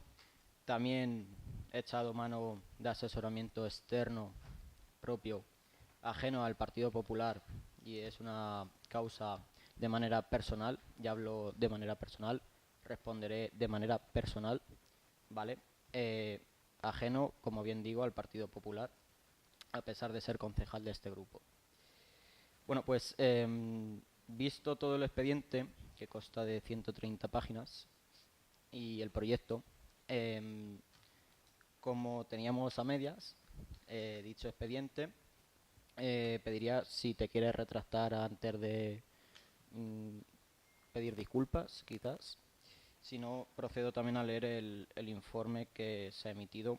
También he echado mano de asesoramiento externo propio, ajeno al Partido Popular, y es una causa de manera personal. Ya hablo de manera personal, responderé de manera personal, ¿vale? Ajeno, como bien digo, al Partido Popular, a pesar de ser concejal de este grupo. Bueno, pues visto todo el expediente, que consta de 130 páginas, y el proyecto, como teníamos a medias dicho expediente, pediría si te quieres retractar antes de pedir disculpas, quizás. Si no, procedo también a leer el informe que se ha emitido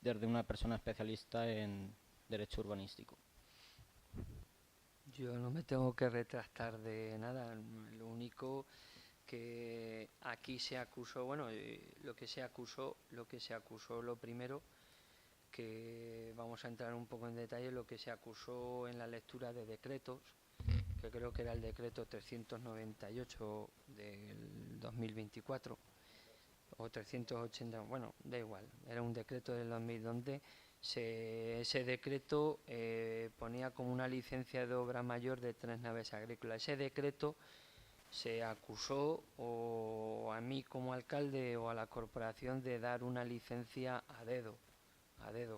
desde una persona especialista en derecho urbanístico. Yo no me tengo que retractar de nada. Lo único que aquí se acusó, bueno, lo que se acusó, lo primero, que vamos a entrar un poco en detalle, lo que se acusó en la lectura de decretos, que creo que era el decreto 398 del 2024 o 380, bueno, da igual, era un decreto del 2000 donde ese decreto ponía como una licencia de obra mayor de 3 naves agrícolas. Ese decreto se acusó o a mí como alcalde o a la corporación de dar una licencia a dedo,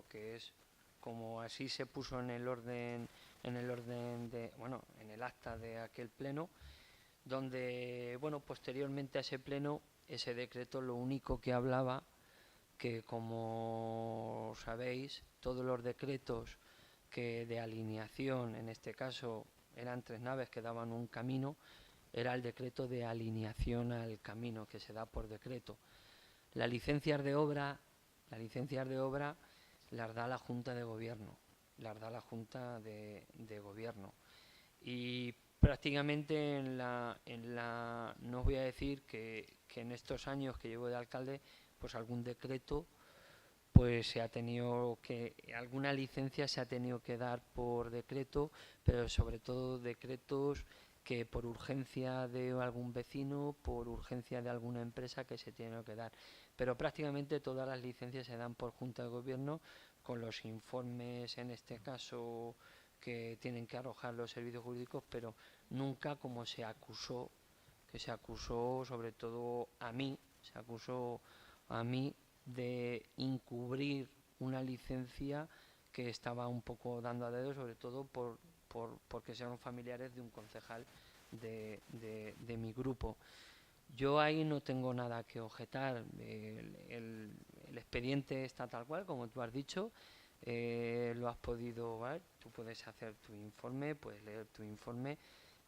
que es como así se puso en el orden de, bueno, en el acta de aquel pleno, donde, bueno, posteriormente a ese pleno, ese decreto lo único que hablaba, que como sabéis, todos los decretos que de alineación, en este caso eran 3 naves que daban un camino, era el decreto de alineación al camino que se da por decreto. Las licencias de obra las da la Junta de Gobierno, y prácticamente no os voy a decir que en estos años que llevo de alcalde, pues algún decreto pues alguna licencia se ha tenido que dar por decreto, pero sobre todo decretos que por urgencia de algún vecino, por urgencia de alguna empresa que se tiene que dar. Pero prácticamente todas las licencias se dan por Junta de Gobierno, con los informes, en este caso, que tienen que arrojar los servicios jurídicos, pero nunca como se acusó sobre todo a mí, de encubrir una licencia que estaba un poco dando a dedo, sobre todo porque son familiares de un concejal de mi grupo. Yo ahí no tengo nada que objetar. El expediente está tal cual, como tú has dicho. Lo has podido ver, tú puedes hacer tu informe, puedes leer tu informe,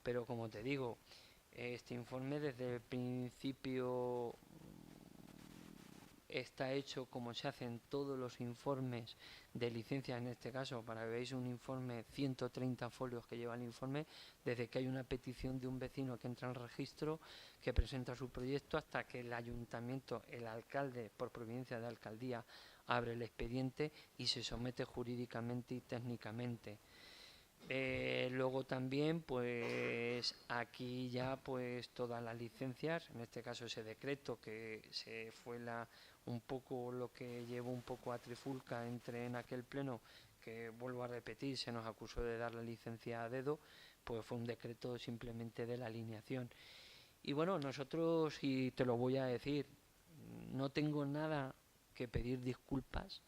pero como te digo, este informe desde el principio está hecho como se hacen todos los informes de licencia, en este caso, para que veáis un informe, 130 folios que lleva el informe, desde que hay una petición de un vecino que entra al registro, que presenta su proyecto, hasta que el ayuntamiento, el alcalde, por providencia de alcaldía, abre el expediente y se somete jurídicamente y técnicamente. Luego también, pues aquí ya pues todas las licencias, en este caso ese decreto que se fue un poco lo que llevó un poco a trifulca en aquel pleno, que vuelvo a repetir, se nos acusó de dar la licencia a dedo, pues fue un decreto simplemente de la alineación. Y bueno, nosotros, y te lo voy a decir, no tengo nada que pedir disculpas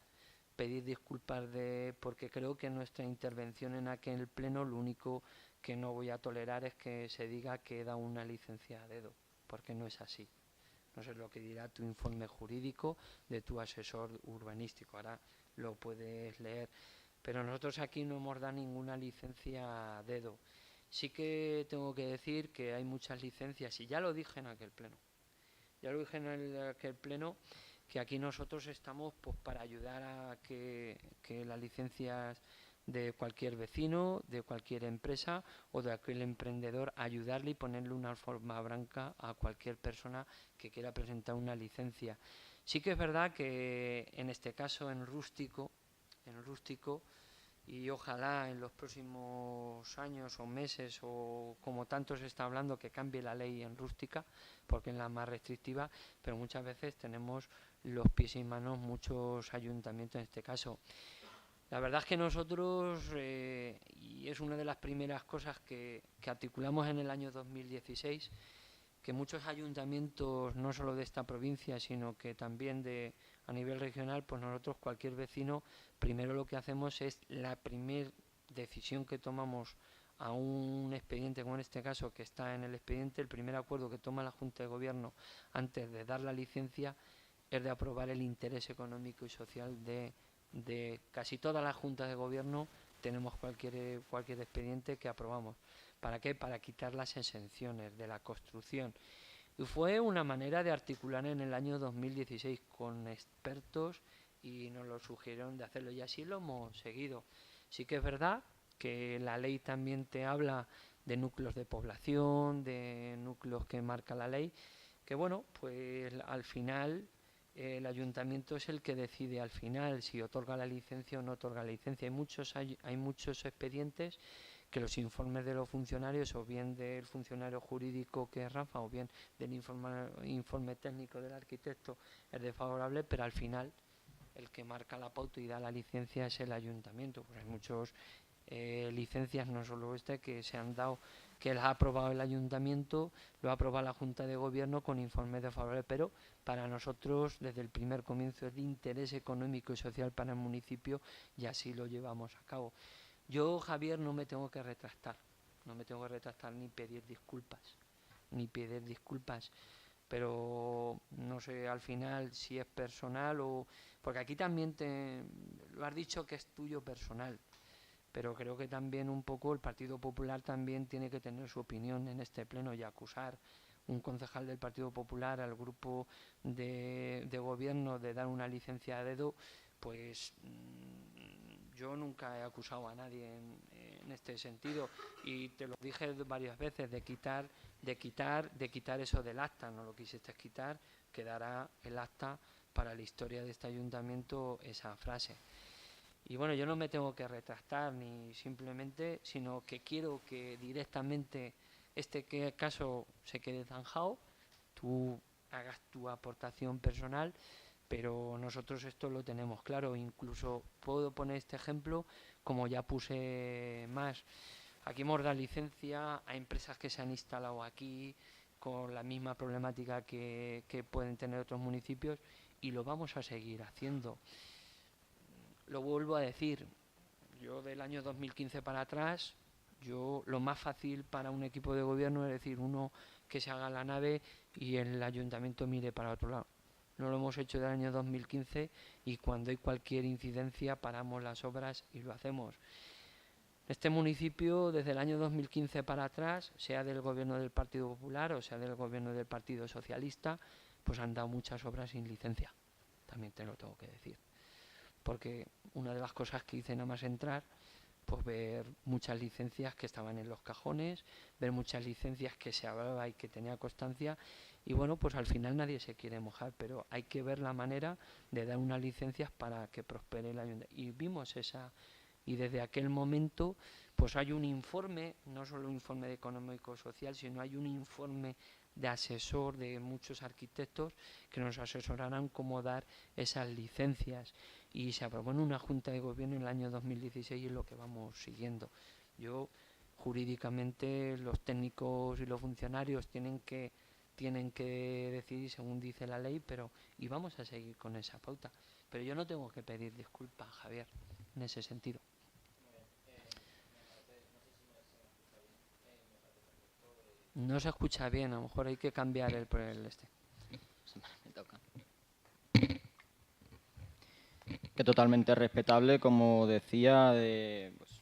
porque creo que en nuestra intervención en aquel pleno lo único que no voy a tolerar es que se diga que da una licencia a dedo, porque no es así. No sé lo que dirá tu informe jurídico de tu asesor urbanístico, ahora lo puedes leer, pero nosotros aquí no hemos dado ninguna licencia a dedo. Sí que tengo que decir que hay muchas licencias, y ya lo dije en aquel pleno, que aquí nosotros estamos pues para ayudar a que las licencias de cualquier vecino, de cualquier empresa o de aquel emprendedor, ayudarle y ponerle una alforma blanca a cualquier persona que quiera presentar una licencia. Sí que es verdad que en este caso en rústico, y ojalá en los próximos años o meses, o como tanto se está hablando, que cambie la ley en rústica, porque es la más restrictiva, pero muchas veces tenemos los pies y manos muchos ayuntamientos en este caso. La verdad es que nosotros, y es una de las primeras cosas que articulamos en el año 2016, que muchos ayuntamientos, no solo de esta provincia, sino que también a nivel regional, pues nosotros, cualquier vecino, primero lo que hacemos es la primera decisión que tomamos a un expediente, como en este caso, que está en el expediente, el primer acuerdo que toma la Junta de Gobierno antes de dar la licencia es de aprobar el interés económico y social de casi todas las juntas de gobierno. Tenemos cualquier expediente que aprobamos. ¿Para qué? Para quitar las exenciones de la construcción. Y fue una manera de articular en el año 2016 con expertos, y nos lo sugirieron de hacerlo, y así lo hemos seguido. Sí que es verdad que la ley también te habla de núcleos de población, de núcleos que marca la ley, que bueno, pues al final el ayuntamiento es el que decide al final si otorga la licencia o no otorga la licencia. Hay muchos expedientes que los informes de los funcionarios, o bien del funcionario jurídico que es Rafa, o bien del informe técnico del arquitecto, es desfavorable, pero al final el que marca la pauta y da la licencia es el ayuntamiento. Pues hay muchas licencias, no solo que se han dado, que las ha aprobado el ayuntamiento, lo ha aprobado la Junta de Gobierno con informes desfavorables, pero para nosotros desde el primer comienzo es de interés económico y social para el municipio y así lo llevamos a cabo. Yo, Javier, no me tengo que retractar ni pedir disculpas, pero no sé al final si es personal o... Porque aquí también lo has dicho que es tuyo personal, pero creo que también un poco el Partido Popular también tiene que tener su opinión en este pleno y acusar un concejal del Partido Popular al grupo de gobierno de dar una licencia a dedo, pues yo nunca he acusado a nadie en este sentido y te lo dije varias veces de quitar eso del acta. No lo quisiste quitar, quedará el acta para la historia de este ayuntamiento esa frase. Y bueno, yo no me tengo que retractar ni simplemente, sino que quiero que directamente este caso se quede zanjado, tú hagas tu aportación personal, pero nosotros esto lo tenemos claro. Incluso puedo poner este ejemplo, como ya puse más. Aquí hemos dado licencia a empresas que se han instalado aquí con la misma problemática que pueden tener otros municipios y lo vamos a seguir haciendo. Lo vuelvo a decir, yo del año 2015 para atrás, lo más fácil para un equipo de gobierno es decir, uno que se haga la nave y el ayuntamiento mire para otro lado. No lo hemos hecho del año 2015 y cuando hay cualquier incidencia paramos las obras y lo hacemos. Este municipio, desde el año 2015 para atrás, sea del gobierno del Partido Popular o sea del gobierno del Partido Socialista, pues han dado muchas obras sin licencia. También te lo tengo que decir. Porque una de las cosas que hice nada más entrar, pues ver muchas licencias que estaban en los cajones, ver muchas licencias que se hablaba y que tenía constancia, y bueno, pues al final nadie se quiere mojar, pero hay que ver la manera de dar unas licencias para que prospere el ayuntamiento. Y vimos y desde aquel momento pues hay un informe, no solo un informe de económico-social, sino hay un informe de asesor de muchos arquitectos que nos asesorarán cómo dar esas licencias y se aprobó en una Junta de Gobierno en el año 2016 y es lo que vamos siguiendo. Yo, jurídicamente, los técnicos y los funcionarios tienen que decidir según dice la ley, y vamos a seguir con esa pauta. Pero yo no tengo que pedir disculpas, Javier, en ese sentido. No se escucha bien, a lo mejor hay que cambiar el este. Me toca. Que totalmente respetable, como decía, pues,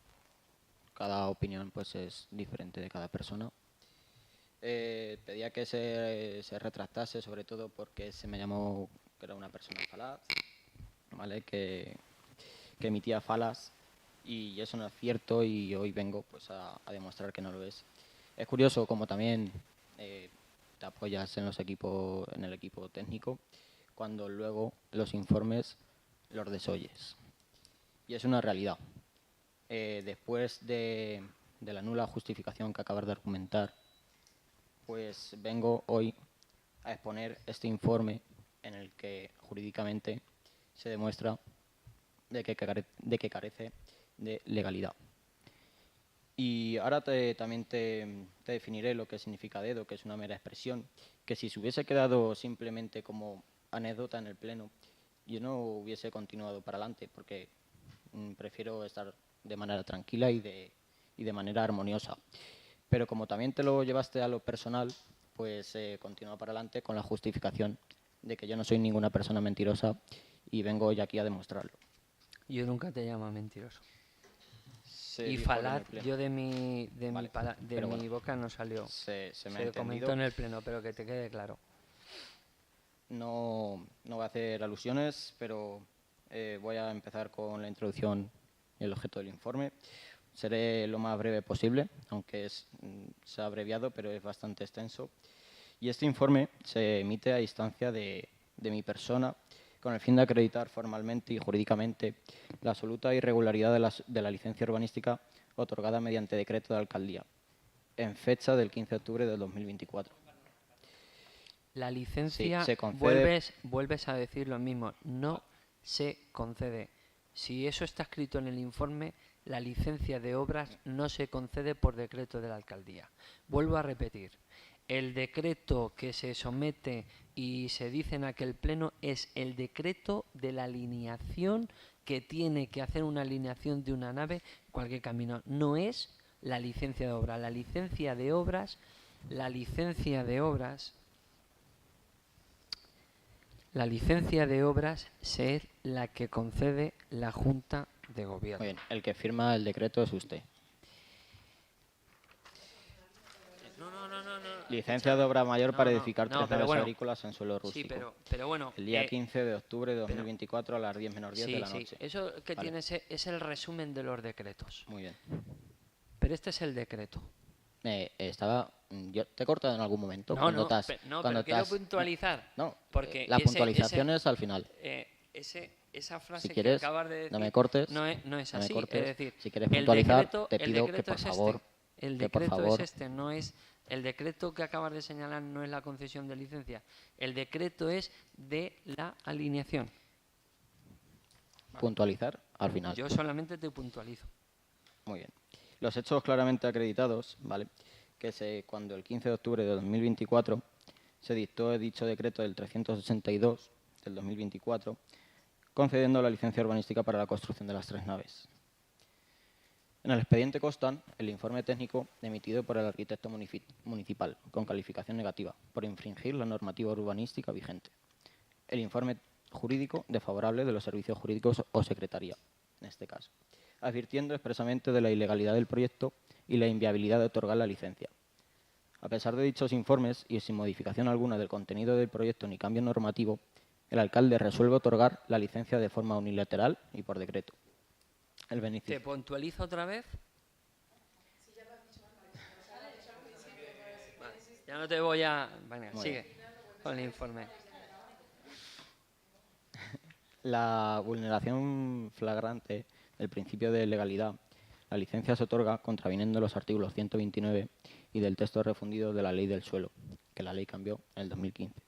cada opinión pues es diferente de cada persona. Pedía que se retractase, sobre todo porque se me llamó que era una persona falaz, ¿vale? Que emitía falas y eso no es cierto y hoy vengo pues a demostrar que no lo es. Es curioso como también te apoyas en el equipo técnico cuando luego los informes los desoyes. Y es una realidad. Después de la nula justificación que acabas de argumentar, pues vengo hoy a exponer este informe en el que jurídicamente se demuestra de que carece de legalidad. Y ahora también te definiré lo que significa dedo, que es una mera expresión, que si se hubiese quedado simplemente como anécdota en el pleno, yo no hubiese continuado para adelante, porque prefiero estar de manera tranquila y de manera armoniosa. Pero como también te lo llevaste a lo personal, pues continúo para adelante con la justificación de que yo no soy ninguna persona mentirosa y vengo hoy aquí a demostrarlo. Yo nunca te llamo mentiroso. Y falar, yo de mi boca no salió. Se comentó en el pleno, pero que te quede claro. No voy a hacer alusiones, pero voy a empezar con la introducción y el objeto del informe. Seré lo más breve posible, aunque se ha abreviado, pero es bastante extenso. Y este informe se emite a instancia de de mi persona con el fin de acreditar formalmente y jurídicamente la absoluta irregularidad de la licencia urbanística otorgada mediante decreto de alcaldía en fecha del 15 de octubre del 2024. La licencia, Sí, se concede. vuelves a decir lo mismo, no se concede. Si eso está escrito en el informe, la licencia de obras no se concede por decreto de la alcaldía. Vuelvo a repetir, el decreto que se somete y se dice en aquel pleno es el decreto de la alineación que tiene que hacer una alineación de una nave cualquier camino. No es la licencia de obra. La licencia de obras es la que concede la Junta de Gobierno. Muy bien, el que firma el decreto es usted. No. Licencia de obra mayor para No, edificar no, 3 pero naves bueno. agrícolas en suelo Sí, rústico. pero bueno. El día 15 de octubre de 2024 a las 10 menos 10 de la noche. Sí, eso que Vale. tienes es el resumen de los decretos. Muy bien. Pero este es el decreto. Yo te he cortado en algún momento. Pero quiero puntualizar. No, porque la puntualización es al final. Esa frase Si quieres, que acabas de decir no me cortes. no es no me así. cortes. Es decir, Si quieres puntualizar, te pido que por es favor. El que por decreto favor, es este, no es el decreto que acabas de señalar, no es la concesión de licencia. El decreto es de la alineación. puntualizar al final. Yo solamente te puntualizo. Muy bien. Los hechos claramente acreditados, ¿vale? Cuando el 15 de octubre de 2024 se dictó dicho decreto del 382 del 2024, concediendo la licencia urbanística para la construcción de las 3 naves. En el expediente constan el informe técnico emitido por el arquitecto municipal, con calificación negativa, por infringir la normativa urbanística vigente. El informe jurídico desfavorable de los servicios jurídicos o secretaría, en este caso, advirtiendo expresamente de la ilegalidad del proyecto y la inviabilidad de otorgar la licencia. A pesar de dichos informes y sin modificación alguna del contenido del proyecto ni cambio normativo, el alcalde resuelve otorgar la licencia de forma unilateral y por decreto. ¿Te puntualizo otra vez? Vale, ya no te voy a... Venga, sigue con el informe. La vulneración flagrante del principio de legalidad. La licencia se otorga contraviniendo los artículos 129 y del texto refundido de la Ley del Suelo, que la ley cambió en el 2015.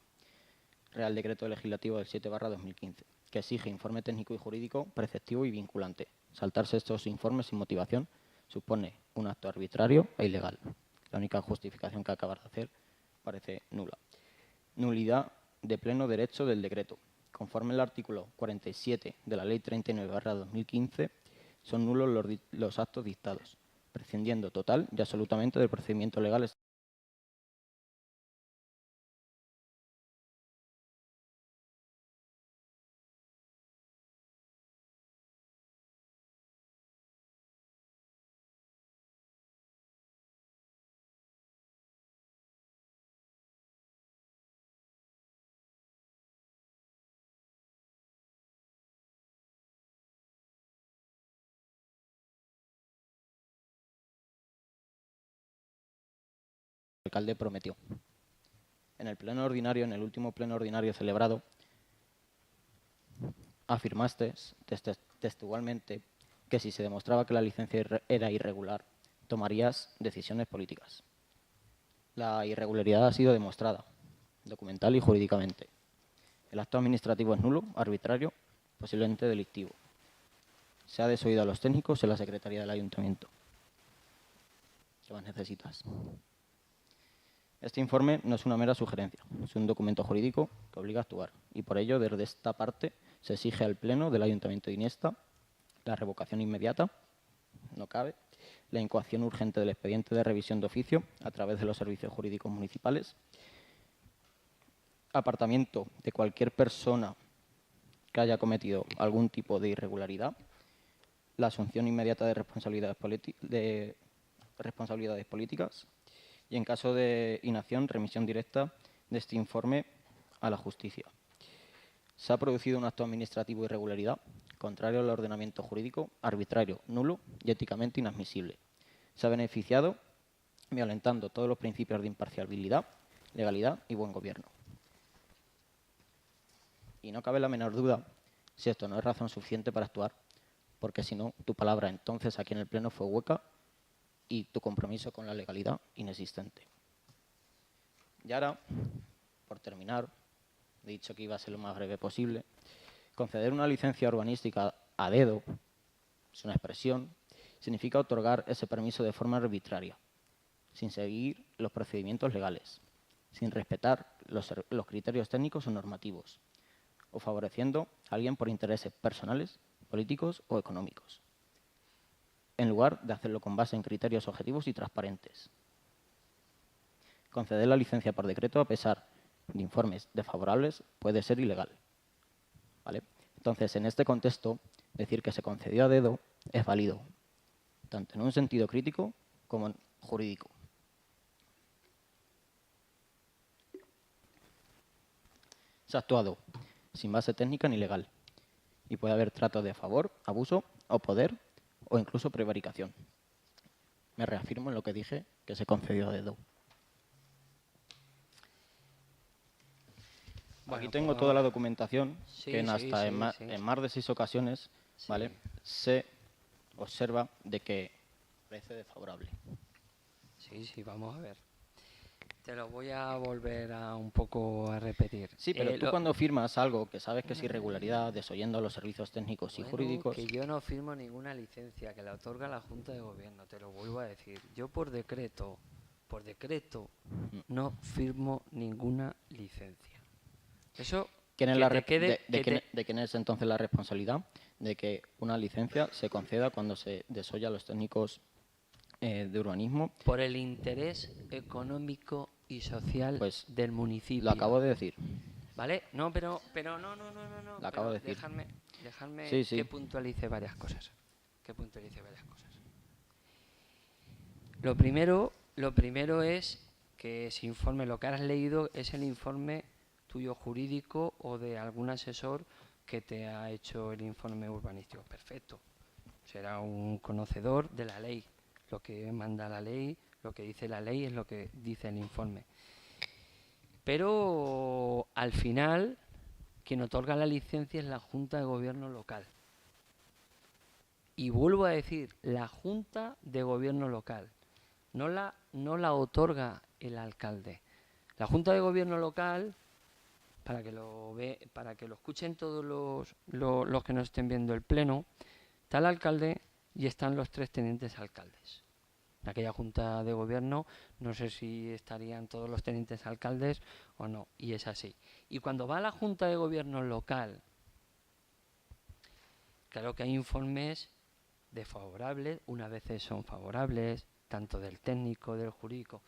Real Decreto Legislativo del 7/2015, que exige informe técnico y jurídico preceptivo y vinculante. Saltarse estos informes sin motivación supone un acto arbitrario e ilegal. La única justificación que acabas de hacer parece nula. Nulidad de pleno derecho del decreto. Conforme el artículo 47 de la Ley 39/2015, son nulos los actos dictados, prescindiendo total y absolutamente del procedimiento legal. El alcalde prometió. En el pleno ordinario, en el último pleno ordinario celebrado, afirmaste textualmente que si se demostraba que la licencia era irregular, tomarías decisiones políticas. La irregularidad ha sido demostrada, documental y jurídicamente. El acto administrativo es nulo, arbitrario, posiblemente delictivo. Se ha desoído a los técnicos en la Secretaría del Ayuntamiento. ¿Qué más necesitas? Este informe no es una mera sugerencia, es un documento jurídico que obliga a actuar. Y por ello, desde esta parte, se exige al Pleno del Ayuntamiento de Iniesta la revocación inmediata, no cabe, la incoación urgente del expediente de revisión de oficio a través de los servicios jurídicos municipales, apartamiento de cualquier persona que haya cometido algún tipo de irregularidad, la asunción inmediata de responsabilidades políticas y, en caso de inacción, remisión directa de este informe a la justicia. Se ha producido un acto administrativo de irregularidad, contrario al ordenamiento jurídico, arbitrario, nulo y éticamente inadmisible. Se ha beneficiado violentando todos los principios de imparcialidad, legalidad y buen gobierno. Y no cabe la menor duda si esto no es razón suficiente para actuar, porque si no, tu palabra entonces aquí en el Pleno fue hueca y tu compromiso con la legalidad inexistente. Y ahora, por terminar, he dicho que iba a ser lo más breve posible, conceder una licencia urbanística a dedo, es una expresión, significa otorgar ese permiso de forma arbitraria, sin seguir los procedimientos legales, sin respetar los criterios técnicos o normativos, o favoreciendo a alguien por intereses personales, políticos o económicos, en lugar de hacerlo con base en criterios objetivos y transparentes. Conceder la licencia por decreto a pesar de informes desfavorables puede ser ilegal, ¿vale? Entonces, en este contexto, decir que se concedió a dedo es válido, tanto en un sentido crítico como en jurídico. Se ha actuado sin base técnica ni legal y puede haber trato de favor, abuso o poder o incluso prevaricación. Me reafirmo en lo que dije, que se concedió a dedo. Bueno, Aquí tengo pues, toda la documentación sí, que en sí, más de 6 ocasiones, Sí. ¿vale? Se observa de que parece desfavorable. Sí, sí, vamos a ver. Te lo voy a volver a un poco a repetir. Sí, pero tú cuando firmas algo que sabes que es irregularidad, desoyendo a los servicios técnicos y jurídicos... que yo no firmo ninguna licencia, que la otorga la Junta de Gobierno, te lo vuelvo a decir. Yo por decreto, no firmo ninguna licencia. Eso ¿Quién es que la te quede... ¿De quién es entonces la responsabilidad de que una licencia se conceda cuando se desoya a los técnicos de urbanismo? Por el interés económico y social Pues, del municipio. Lo acabo de decir. ¿Vale? No, pero no. Lo acabo de decir. Dejadme Sí, sí. que puntualice varias cosas. Lo primero es que ese informe, lo que has leído, es el informe tuyo jurídico o de algún asesor que te ha hecho el informe urbanístico. Perfecto. Será un conocedor de la ley. Lo que manda la ley, lo que dice la ley es lo que dice el informe. Pero al final, quien otorga la licencia es la Junta de Gobierno local. Y vuelvo a decir, la Junta de Gobierno local. No la otorga el alcalde. La Junta de Gobierno local, para que lo escuchen todos los que nos estén viendo el pleno, está el alcalde y están los 3 tenientes alcaldes. En aquella Junta de Gobierno no sé si estarían todos los tenientes alcaldes o no, y es así. Y cuando va a la Junta de Gobierno local, claro que hay informes desfavorables, unas veces son favorables, tanto del técnico, del jurídico,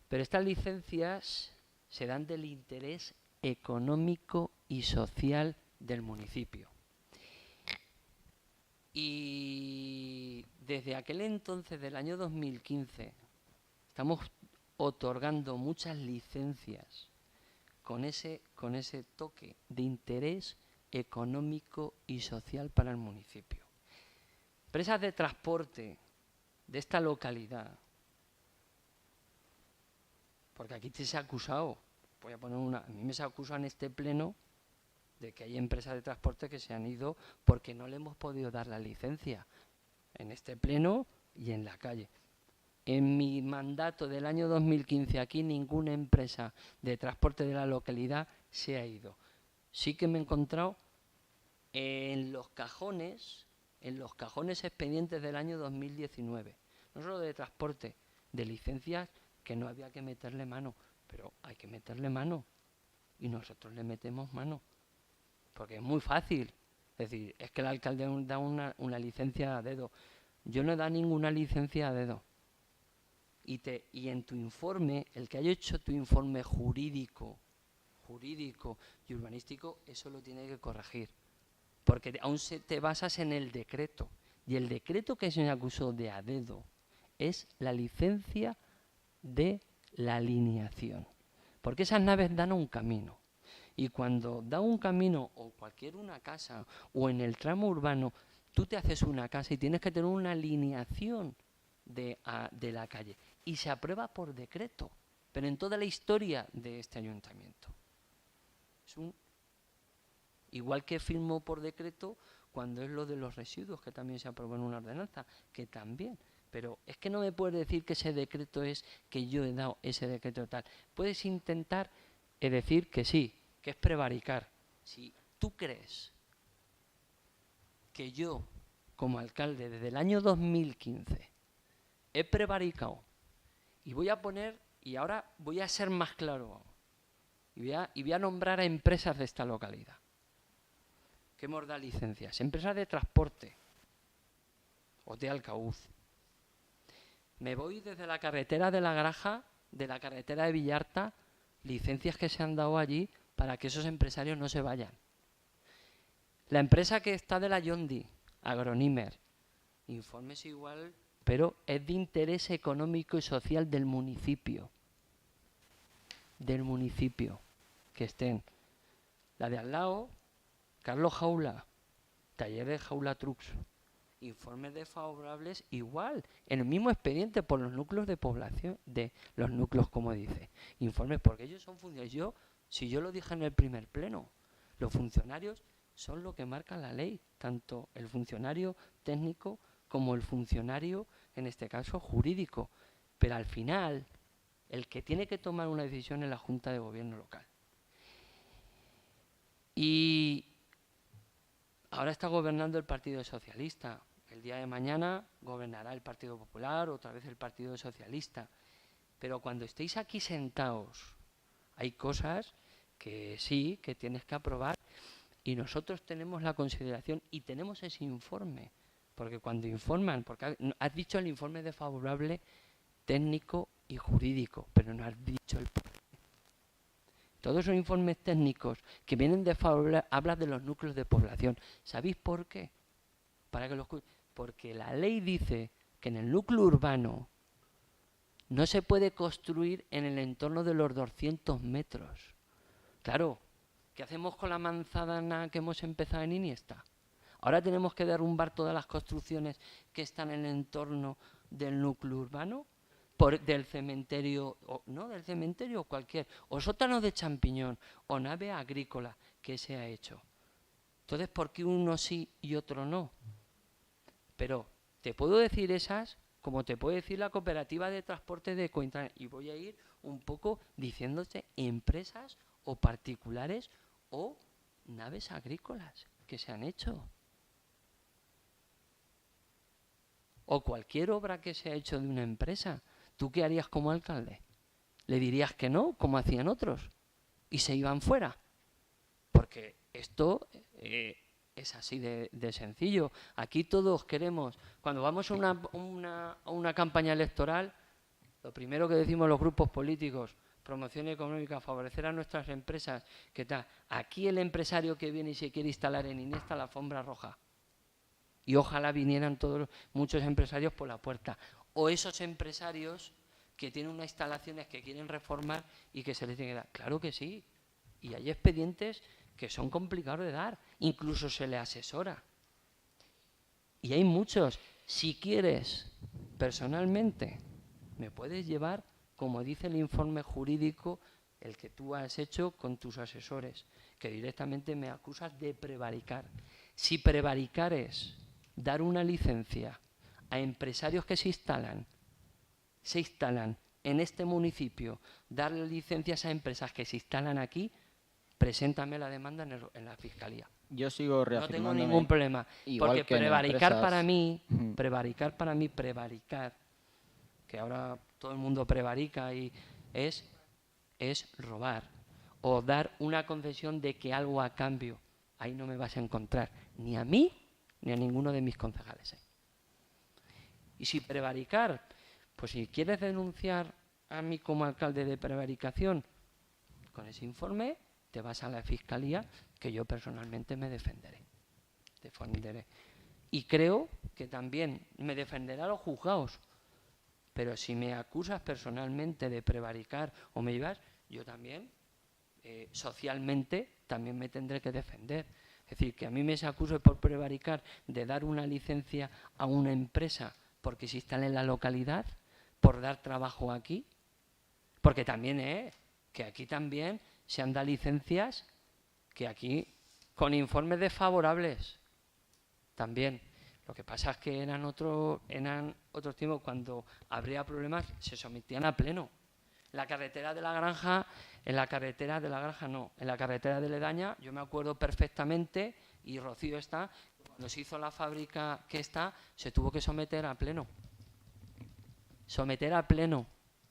pero estas licencias se dan del interés económico y social del municipio. Y desde aquel entonces, del año 2015, estamos otorgando muchas licencias con ese toque de interés económico y social para el municipio. Empresas de transporte de esta localidad, porque aquí se ha acusado, voy a poner a mí me se acusa en este pleno de que hay empresas de transporte que se han ido porque no le hemos podido dar la licencia en este pleno y en la calle. En mi mandato del año 2015 aquí ninguna empresa de transporte de la localidad se ha ido. Sí que me he encontrado en los cajones expedientes del año 2019, no solo de transporte, de licencias que no había que meterle mano, pero hay que meterle mano y nosotros le metemos mano. Porque es muy fácil. Es decir, es que el alcalde da una licencia a dedo. Yo no he dado ninguna licencia a dedo. Y en tu informe, el que haya hecho tu informe jurídico y urbanístico, eso lo tiene que corregir. Porque aún te basas en el decreto. Y el decreto que se me acusó de a dedo es la licencia de la alineación. Porque esas naves dan un camino. Y cuando da un camino o una casa o en el tramo urbano, tú te haces una casa y tienes que tener una alineación de la calle. Y se aprueba por decreto, pero en toda la historia de este ayuntamiento. Es un Igual que firmo por decreto cuando es lo de los residuos, que también se aprobó en una ordenanza, que también. Pero es que no me puedes decir que ese decreto es que yo he dado ese decreto tal. Puedes intentar decir que sí, que es prevaricar. Si tú crees que yo, como alcalde, desde el año 2015, he prevaricado, y voy a poner, y ahora voy a ser más claro, y voy a nombrar a empresas de esta localidad, que hemos dado licencias, empresas de transporte, Hotel Alcaúz. Me voy desde la carretera de La Graja, de la carretera de Villarta, licencias que se han dado allí para que esos empresarios no se vayan. La empresa que está de la Yondi, Agronimer, informes igual, pero es de interés económico y social del municipio. Que estén. La de al lado, Carlos Jaula, taller de Jaula Trucks. Informes desfavorables igual, en el mismo expediente por los núcleos de población, de los núcleos, como dice. Informes, porque ellos son funcionarios. Si yo lo dije en el primer pleno, los funcionarios son lo que marca la ley, tanto el funcionario técnico como el funcionario, en este caso, jurídico. Pero al final, el que tiene que tomar una decisión es la Junta de Gobierno local. Y ahora está gobernando el Partido Socialista. El día de mañana gobernará el Partido Popular, otra vez el Partido Socialista. Pero cuando estéis aquí sentados, hay cosas que sí, que tienes que aprobar. Y nosotros tenemos la consideración y tenemos ese informe. Porque cuando informan, porque has dicho el informe desfavorable técnico y jurídico, pero no has dicho el por qué. Todos esos informes técnicos que vienen desfavorables hablan de los núcleos de población. ¿Sabéis por qué? Porque la ley dice que en el núcleo urbano no se puede construir en el entorno de los 200 metros. Claro, ¿qué hacemos con la manzana que hemos empezado en Iniesta? Ahora tenemos que derrumbar todas las construcciones que están en el entorno del núcleo urbano, del cementerio, del cementerio cualquier, o sótano de champiñón, o nave agrícola que se ha hecho. Entonces, ¿por qué uno sí y otro no? Pero te puedo decir esas, como te puedo decir la cooperativa de transporte de Cointran, y voy a ir un poco diciéndote empresas o particulares o naves agrícolas que se han hecho. O cualquier obra que se ha hecho de una empresa. ¿Tú qué harías como alcalde? ¿Le dirías que no, como hacían otros? Y se iban fuera. Porque esto es así de sencillo. Aquí todos queremos, cuando vamos a una campaña electoral, lo primero que decimos los grupos políticos, promoción económica, favorecer a nuestras empresas, ¿qué tal? Aquí el empresario que viene y se quiere instalar en Iniesta, la alfombra roja. Y ojalá vinieran muchos empresarios por la puerta. O esos empresarios que tienen unas instalaciones que quieren reformar y que se les tiene que dar. Claro que sí. Y hay expedientes que son complicados de dar. Incluso se le asesora. Y hay muchos. Si quieres, personalmente, me puedes llevar, como dice el informe jurídico, el que tú has hecho con tus asesores, que directamente me acusas de prevaricar. Si prevaricar es dar una licencia a empresarios que se instalan en este municipio, darle licencias a empresas que se instalan aquí, preséntame la demanda en la Fiscalía. Yo sigo reafirmándome. No tengo ningún problema, porque prevaricar para mí, que ahora todo el mundo prevarica y es robar o dar una concesión de que algo a cambio. Ahí no me vas a encontrar ni a mí ni a ninguno de mis concejales. Y si prevaricar, pues si quieres denunciar a mí como alcalde de prevaricación, con ese informe te vas a la Fiscalía, que yo personalmente me defenderé. Y creo que también me defenderá a los juzgados. Pero si me acusas personalmente de prevaricar o me llevas, yo también, socialmente, también me tendré que defender. Es decir, que a mí me se acuse por prevaricar de dar una licencia a una empresa porque se instala en la localidad, por dar trabajo aquí, porque también que aquí también se han dado licencias que aquí con informes desfavorables también. Lo que pasa es que eran otros tiempos. Cuando habría problemas se sometían a pleno. En la carretera de la Granja no, en la carretera de Ledaña, yo me acuerdo perfectamente, y Rocío está, cuando se hizo la fábrica que está, se tuvo que someter a pleno. Someter a pleno,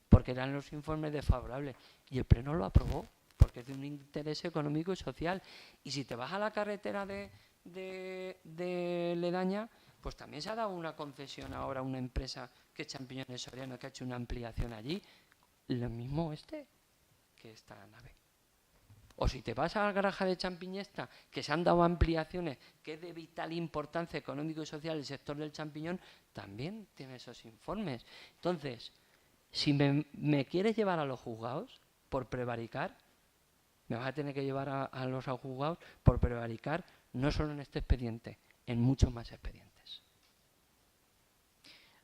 porque eran los informes desfavorables. Y el pleno lo aprobó, porque es de un interés económico y social. Y si te vas a la carretera de Ledaña, pues también se ha dado una concesión ahora a una empresa que es Champiñones Soriano, que ha hecho una ampliación allí. Lo mismo que esta nave. O si te vas a la Granja de Champiñesta, que se han dado ampliaciones, que es de vital importancia económico y social el sector del champiñón, también tiene esos informes. Entonces, si me quieres llevar a los juzgados por prevaricar, me vas a tener que llevar a los juzgados por prevaricar, no solo en este expediente, en muchos más expedientes.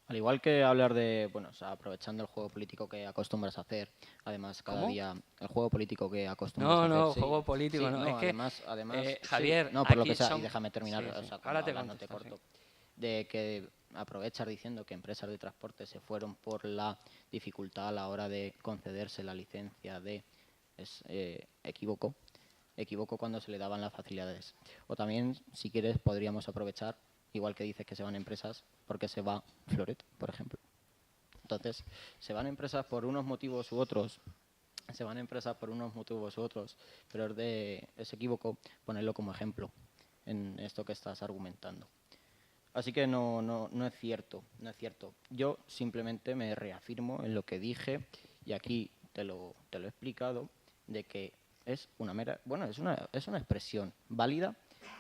Al igual que hablar de, bueno, o sea, aprovechando el juego político que acostumbras a hacer, además cada ¿Cómo? día el juego político que acostumbras a hacer. No, sí, juego político, sí, no, es que además, Javier, sí, no, por lo aquí que sea, son... y déjame terminar, Sí, o sí. sea, Ahora te no te contesto, corto, de que aprovechas diciendo que empresas de transporte se fueron por la dificultad a la hora de concederse la licencia de equivoco cuando se le daban las facilidades. O también, si quieres, podríamos aprovechar, igual que dices que se van empresas, porque se va Floret, por ejemplo. Entonces, se van empresas por unos motivos u otros, pero es equívoco ponerlo como ejemplo en esto que estás argumentando. Así que no es cierto. Yo simplemente me reafirmo en lo que dije, y aquí te lo he explicado, de que es una mera, bueno, es una expresión válida,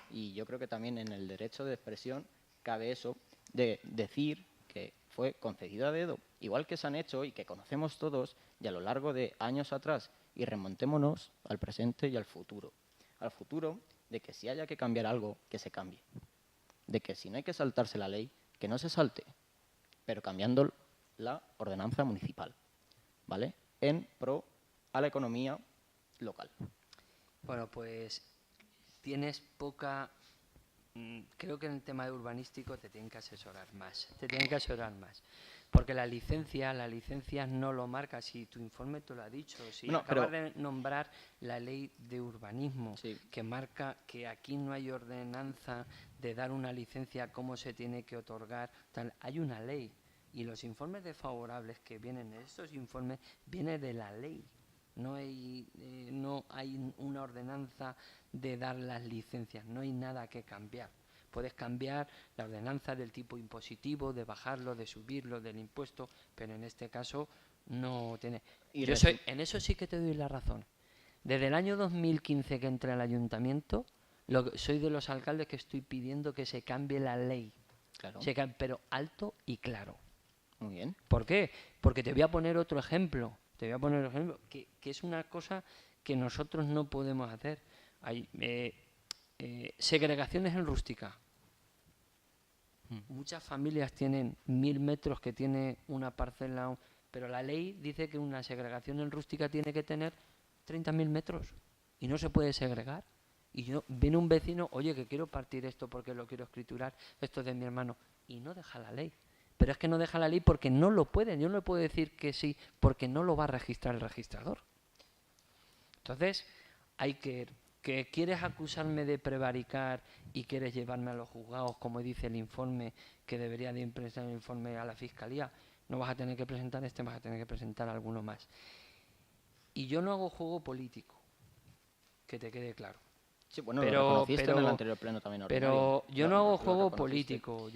y yo creo que también en el derecho de expresión cabe eso de decir que fue concedida a dedo, igual que se han hecho y que conocemos todos, y a lo largo de años atrás, y remontémonos al presente y al futuro. Al futuro de que si haya que cambiar algo, que se cambie. De que si no hay que saltarse la ley, que no se salte, pero cambiando la ordenanza municipal, ¿vale? En pro a la economía local. Bueno, pues tienes poca... Creo que en el tema de urbanístico te tienen que asesorar más. Porque la licencia no lo marca. Si tu informe te lo ha dicho, si No, acabas de nombrar la ley de urbanismo, sí, que marca que aquí no hay ordenanza de dar una licencia, cómo se tiene que otorgar, tal. Hay una ley. Y los informes desfavorables que vienen en estos informes vienen de la ley. No hay una ordenanza de dar las licencias, no hay nada que cambiar. Puedes cambiar la ordenanza del tipo impositivo, de bajarlo, de subirlo, del impuesto, pero en este caso no tiene. En eso sí que te doy la razón. Desde el año 2015 que entré al ayuntamiento, soy de los alcaldes que estoy pidiendo que se cambie la ley. claro. Pero alto y claro. Muy bien. ¿Por qué? Porque te voy a poner otro ejemplo. Que es una cosa que nosotros no podemos hacer. Hay segregaciones en rústica. Muchas familias tienen 1000 metros que tiene una parcela, pero la ley dice que una segregación en rústica tiene que tener 30.000 metros y no se puede segregar. Y viene un vecino, oye, que quiero partir esto porque lo quiero escriturar, esto es de mi hermano, y no deja la ley. Pero es que no deja la ley porque no lo pueden. Yo no le puedo decir que sí porque no lo va a registrar el registrador. Entonces, que quieres acusarme de prevaricar y quieres llevarme a los juzgados, como dice el informe, que debería de presentar el informe a la Fiscalía, no vas a tener que presentar vas a tener que presentar alguno más. Y yo no hago juego político, que te quede claro. Sí, bueno, lo reconociste en el anterior pleno también ordinario. Pero yo no hago juego político,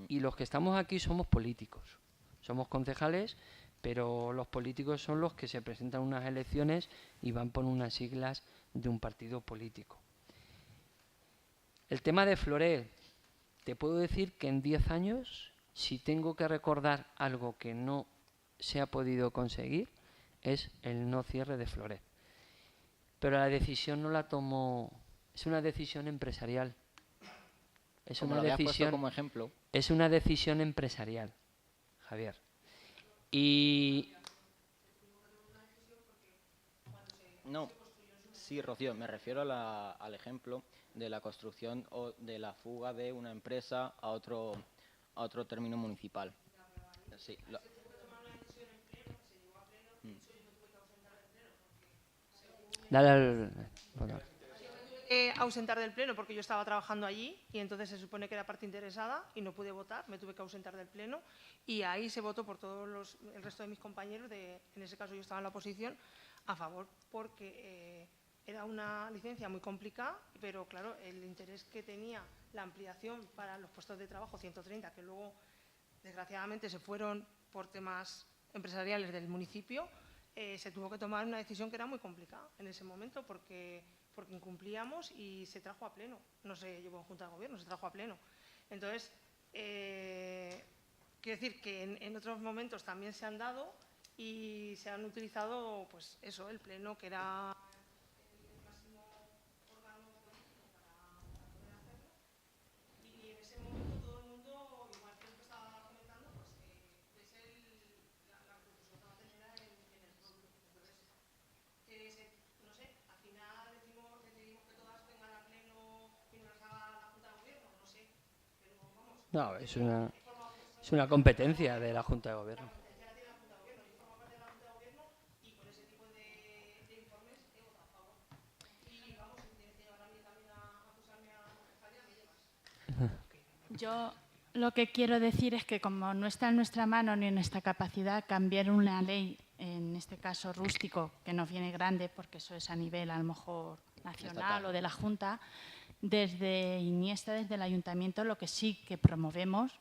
y los que estamos aquí somos políticos, somos concejales, pero los políticos son los que se presentan a unas elecciones y van por unas siglas de un partido político. El tema de Floret, te puedo decir que en 10 años, si tengo que recordar algo que no se ha podido conseguir, es el no cierre de Floret. Pero la decisión no la tomó, es una decisión empresarial. Como lo habías puesto como ejemplo. Es una decisión empresarial, Javier. Y... No, Sí, Rocío, me refiero al ejemplo de la construcción o de la fuga de una empresa a otro término municipal. Sí, Dale al botón. Ausentar del pleno porque yo estaba trabajando allí y entonces se supone que era parte interesada y no pude votar, me tuve que ausentar del pleno y ahí se votó por todos el resto de mis compañeros, en ese caso yo estaba en la oposición, a favor porque era una licencia muy complicada, pero claro, el interés que tenía la ampliación para los puestos de trabajo, 130, que luego desgraciadamente se fueron por temas empresariales del municipio, se tuvo que tomar una decisión que era muy complicada en ese momento porque incumplíamos y se trajo a pleno. No se llevó en Junta de Gobierno, se trajo a pleno. Entonces, quiero decir que en otros momentos también se han dado y se han utilizado, pues eso, el pleno, que era el máximo órgano político para poder hacerlo. Y en ese momento todo el mundo, igual que lo que estaba comentando, pues la repercusión que va a tener en el pueblo. Entonces, no sé, al final decidimos que todas vengan a pleno y no las haga la Junta de Gobierno, no sé, pero vamos. No, es una competencia de la Junta de Gobierno. La competencia la tiene la Junta de Gobierno, yo formo parte de la Junta de Gobierno y por ese tipo de informes he votado a favor. Y vamos, si tienes que llevar a mí también a acusarme a la fiscalía, me llevas. Yo lo que quiero decir es que como no está en nuestra mano ni en nuestra capacidad cambiar una ley, en este caso rústico, que nos viene grande porque eso es a nivel a lo mejor nacional estatal o de la Junta, desde Iniesta, desde el Ayuntamiento, lo que sí que promovemos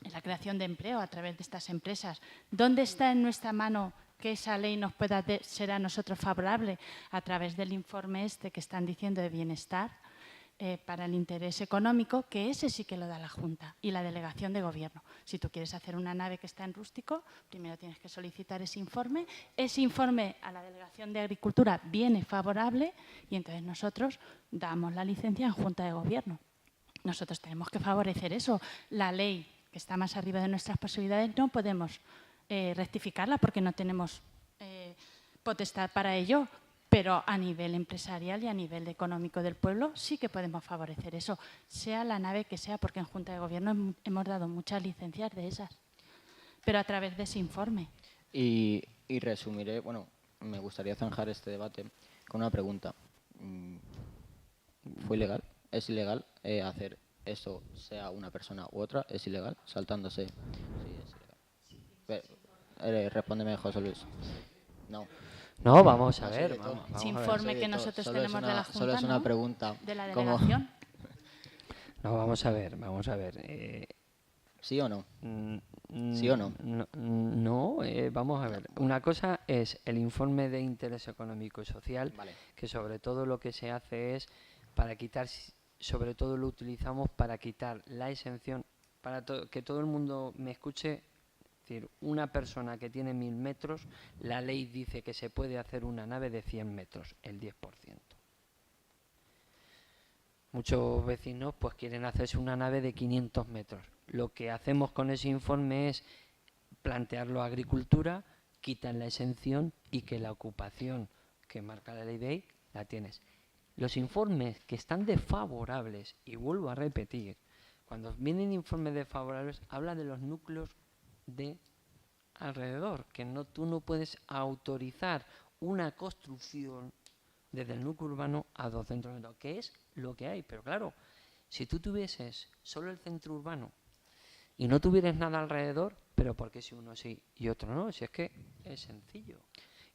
es la creación de empleo a través de estas empresas. ¿Dónde está en nuestra mano que esa ley nos pueda ser a nosotros favorable? A través del informe este que están diciendo de bienestar, para el interés económico, que ese sí que lo da la Junta y la Delegación de Gobierno. Si tú quieres hacer una nave que está en rústico, primero tienes que solicitar ese informe. Ese informe a la Delegación de Agricultura viene favorable y entonces nosotros damos la licencia en Junta de Gobierno. Nosotros tenemos que favorecer eso. La ley, que está más arriba de nuestras posibilidades, no podemos rectificarla porque no tenemos potestad para ello. Pero a nivel empresarial y a nivel económico del pueblo sí que podemos favorecer eso, sea la nave que sea, porque en Junta de Gobierno hemos dado muchas licencias de esas, pero a través de ese informe. Y resumiré, bueno, me gustaría zanjar este debate con una pregunta. ¿Fue ilegal? ¿Es ilegal hacer eso, sea una persona u otra? ¿Es ilegal? Saltándose. Sí, es ilegal. Respóndeme, José Luis. No. No, vamos a ver. Ese informe que nosotros tenemos de la Junta, solo es una pregunta. ¿De la delegación? No, vamos a ver. ¿Sí o no? ¿Sí o no? No, vamos a ver. Una cosa es el informe de interés económico y social, Vale. que sobre todo lo que se hace es para quitar, sobre todo lo utilizamos para quitar la exención, para que todo el mundo me escuche. Es decir, una persona que tiene 1000 metros, la ley dice que se puede hacer una nave de 100 metros, el 10%. Muchos vecinos pues quieren hacerse una nave de 500 metros. Lo que hacemos con ese informe es plantearlo a agricultura, quitan la exención y que la ocupación que marca la ley de ahí la tienes. Los informes que están desfavorables, y vuelvo a repetir, cuando vienen informes desfavorables, habla de los núcleos de alrededor, que tú no puedes autorizar una construcción desde el núcleo urbano a 2 centros urbanos, que es lo que hay. Pero claro, si tú tuvieses solo el centro urbano y no tuvieras nada alrededor, pero ¿por qué si uno sí y otro no? Si es que es sencillo.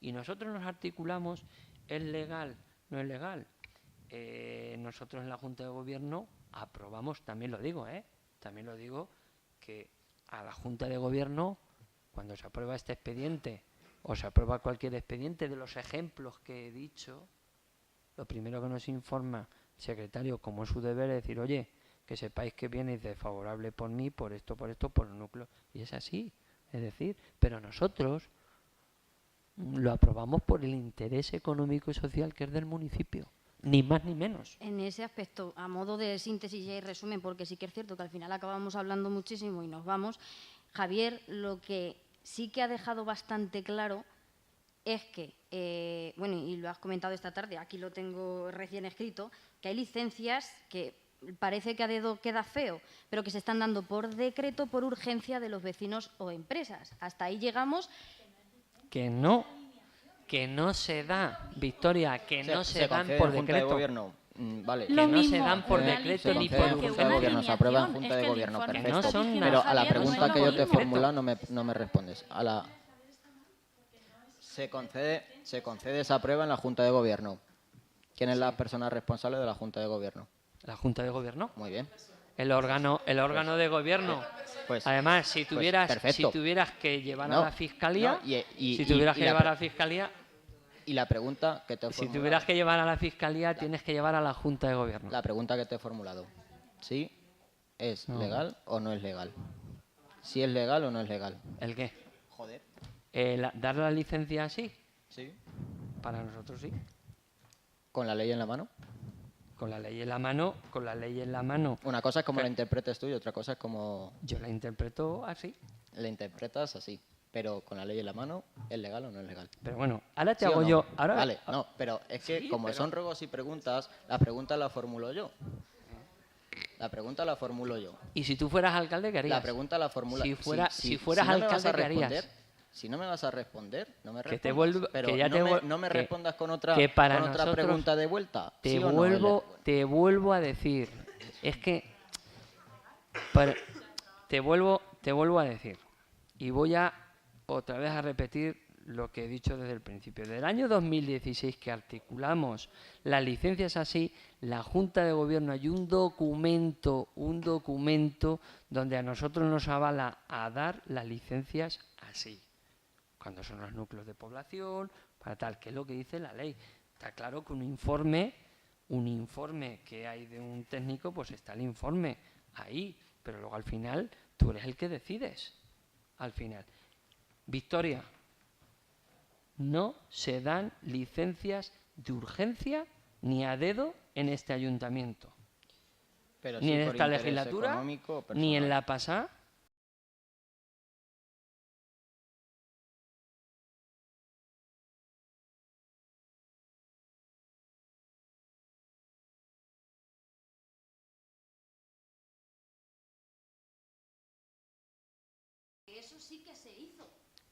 Y nosotros nos articulamos, ¿es legal? ¿No es legal? Nosotros en la Junta de Gobierno aprobamos, también lo digo, que a la Junta de Gobierno, cuando se aprueba este expediente o se aprueba cualquier expediente de los ejemplos que he dicho, lo primero que nos informa el secretario, como es su deber, es decir, oye, que sepáis que viene desfavorable por mí, por esto, por el núcleo. Y es así, es decir, pero nosotros lo aprobamos por el interés económico y social que es del municipio. Ni más ni menos. En ese aspecto, a modo de síntesis y resumen, porque sí que es cierto que al final acabamos hablando muchísimo y nos vamos, Javier lo que sí que ha dejado bastante claro es que, bueno, y lo has comentado esta tarde, aquí lo tengo recién escrito, que hay licencias que parece que a dedo queda feo, pero que se están dando por decreto, por urgencia de los vecinos o empresas. Hasta ahí llegamos. Que no se da, Victoria, que no se dan concede por en Junta de decreto. Gobierno. Vale. Que no se dan por decreto se ni concede por en Junta de urgencia. Gobierno, se aprueba en Junta de Gobierno, Que perfecto. no son Pero a la Javier, pregunta no que son yo te he por formulado no me respondes. Se concede, se aprueba en la Junta de Gobierno. ¿Quién es la persona responsable de la Junta de Gobierno? La Junta de Gobierno. Muy bien. El órgano de gobierno. Pues, Además, si tuvieras que llevar a la fiscalía, si tuvieras que llevar a la fiscalía, y la pregunta que te he si formulado. tuvieras que llevar a la fiscalía, tienes que llevar a la Junta de Gobierno. La pregunta que te he formulado. ¿Sí es legal o no es legal? ¿Si es legal o no es legal? ¿El qué? Joder. ¿Dar la licencia así? Sí. Para nosotros sí. ¿Con la ley en la mano? Con la ley en la mano, con la ley en la mano. Una cosa es como la interpretes tú y otra cosa es como Yo la interpreto así. la interpretas así. Pero con la ley en la mano, ¿es legal o no es legal? Pero bueno, ahora te ¿Sí o hago no? yo. Ahora, Vale, no, pero es que Sí, como pero- son ruegos y preguntas, la pregunta la formulo yo. La pregunta la formulo yo. Y si tú fueras alcalde, ¿qué harías? La pregunta la formula. Si fueras no me vas alcalde, a ¿qué harías? responder, si no me vas a responder, no me Que respondas. te vuelvo- pero que ya no, te me, vuel- no me que- respondas con otra, que para con otra nosotros pregunta de vuelta. Te ¿Sí o no? vuelvo a decir. Es que te vuelvo a decir. Y voy a otra vez a repetir lo que he dicho desde el principio. Desde el año 2016 que articulamos las licencias así, la Junta de Gobierno hay un documento donde a nosotros nos avala a dar las licencias así. Cuando son los núcleos de población, para tal, que es lo que dice la ley. Está claro que un informe que hay de un técnico, pues está el informe ahí, pero luego al final tú eres el que decides. Al final. Victoria, no se dan licencias de urgencia ni a dedo en este ayuntamiento. Pero Ni sí en por esta interés legislatura, económico o ni en personal. la pasada. Eso sí que se hizo.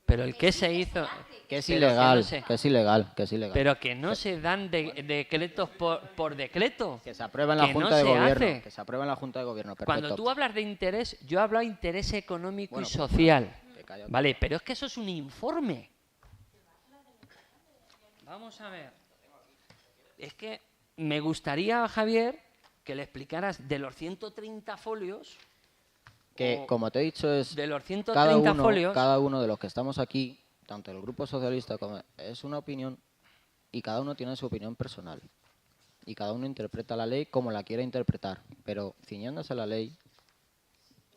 Pero el que se hizo... Que es pero ilegal, no sé. que es ilegal, que es ilegal. Pero que no se dan decretos por decreto. Que se aprueba en la que Junta no de se Gobierno. hace. Que se aprueba en la Junta de Gobierno, perfecto. Cuando tú hablas de interés, yo hablo de interés económico Bueno, y pues, social. te callas. Vale, pero es que eso es un informe. Vamos a ver. Es que me gustaría, Javier, que le explicaras de los 130 folios, Que, o como te he dicho, es de los 130 folios, cada uno de los que estamos aquí, tanto el Grupo Socialista como... Es una opinión y cada uno tiene su opinión personal. Y cada uno interpreta la ley como la quiere interpretar. Pero ciñéndose a la ley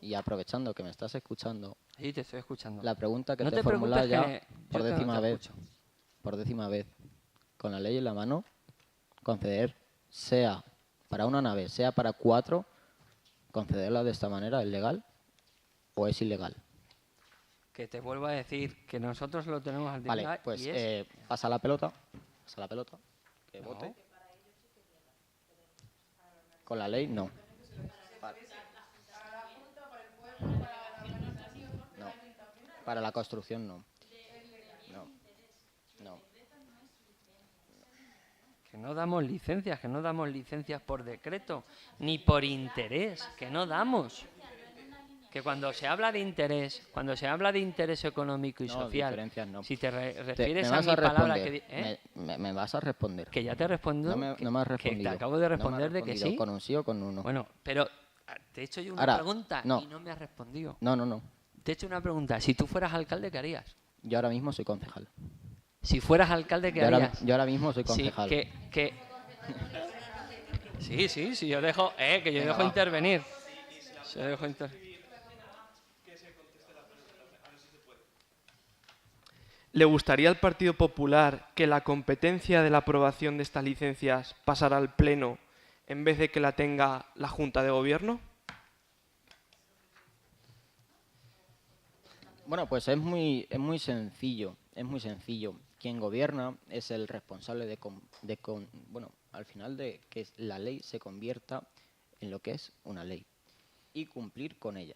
y aprovechando que me estás escuchando, sí, te estoy escuchando. la pregunta que No te te he formulado preocupes ya que por yo te décima vez, escucho. por décima vez, con la ley en la mano, conceder, sea para una nave, sea para 4, concederla de esta manera, ¿es legal o es ilegal? Que te vuelvo a decir que nosotros lo tenemos al Vale, día pues y es... pasa la pelota, que No. vote. Con la ley, no. No. Para la construcción, no. No. No. Que no damos licencias por decreto, ni por interés, que no damos. Que cuando se habla de interés económico y No, social, diferencias no. si te Me refieres a vas mi a palabra, responder. que, Me vas a responder. que ya te respondo, No me has que respondido. te acabo de No me has responder de que respondido, sí. ¿Con un sí o con un no? Bueno, pero te he hecho yo una Ahora, pregunta no. y no me has respondido. No. Te he hecho una pregunta. Si tú fueras alcalde, ¿qué harías? Yo ahora mismo soy concejal. Si fueras alcalde, ¿qué Yo harías? ahora mismo soy Sí, concejal. Sí, yo dejo, que yo Venga, dejo va. intervenir. ¿Le gustaría al Partido Popular que la competencia de la aprobación de estas licencias pasara al Pleno en vez de que la tenga la Junta de Gobierno? Bueno, pues es muy sencillo, es muy sencillo. Quien gobierna es el responsable bueno, al final de que la ley se convierta en lo que es una ley y cumplir con ella.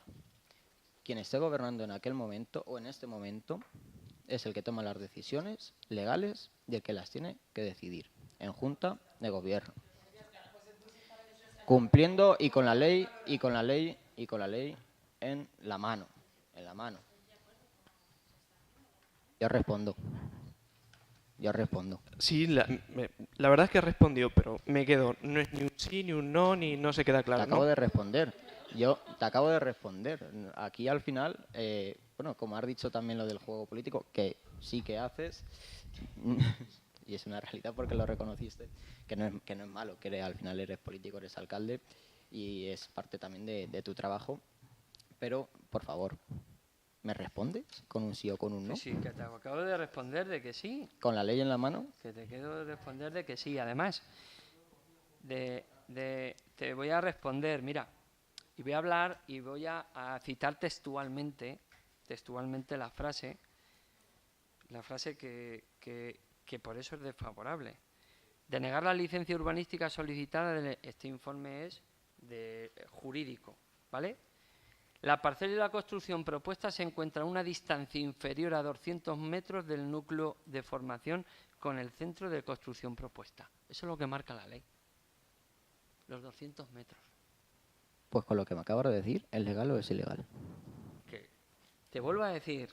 Quien esté gobernando en aquel momento o en este momento es el que toma las decisiones legales y el que las tiene que decidir en junta de gobierno. Cumpliendo y con la ley en la mano, Yo respondo. Sí, la verdad es que he respondido, pero me quedo. No es ni un sí, ni un no, ni no se queda claro, Te acabo ¿no? de responder. Yo te acabo de responder. Aquí al final, bueno, como has dicho también lo del juego político, que sí que haces, y es una realidad porque lo reconociste, que no es malo, que al final eres político, eres alcalde, y es parte también de tu trabajo. Pero, por favor, ¿me respondes con un sí o con un no? Sí, que te acabo de responder de que sí. ¿Con la ley en la mano? Que te quiero responder de que sí. Además, te voy a responder, mira, y voy a hablar y voy a citar textualmente la frase que por eso es desfavorable. Denegar la licencia urbanística solicitada, este informe es jurídico, ¿vale? La parcela y la construcción propuesta se encuentra a una distancia inferior a 200 metros del núcleo de formación con el centro de construcción propuesta. Eso es lo que marca la ley. Los 200 metros. Pues con lo que me acabas de decir, ¿es legal o es ilegal? ¿Qué? Te vuelvo a decir.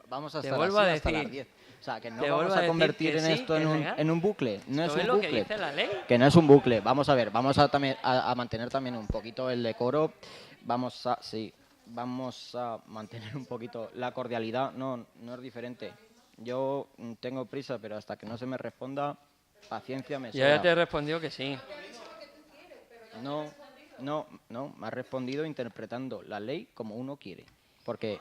Vamos a Te estar vuelvo así a hasta decir. las 10. O sea, que no Te vamos vuelvo a a decir convertir que en sí, esto que es legal. en un bucle. No es ¿Esto un es lo que bucle. dice la ley? Que no es un bucle. Vamos a ver, vamos a mantener también un poquito el decoro. Vamos a mantener un poquito la cordialidad. No es diferente. Yo tengo prisa, pero hasta que no se me responda, paciencia me sobra. Ya te he respondido que sí. No, me has respondido interpretando la ley como uno quiere. Porque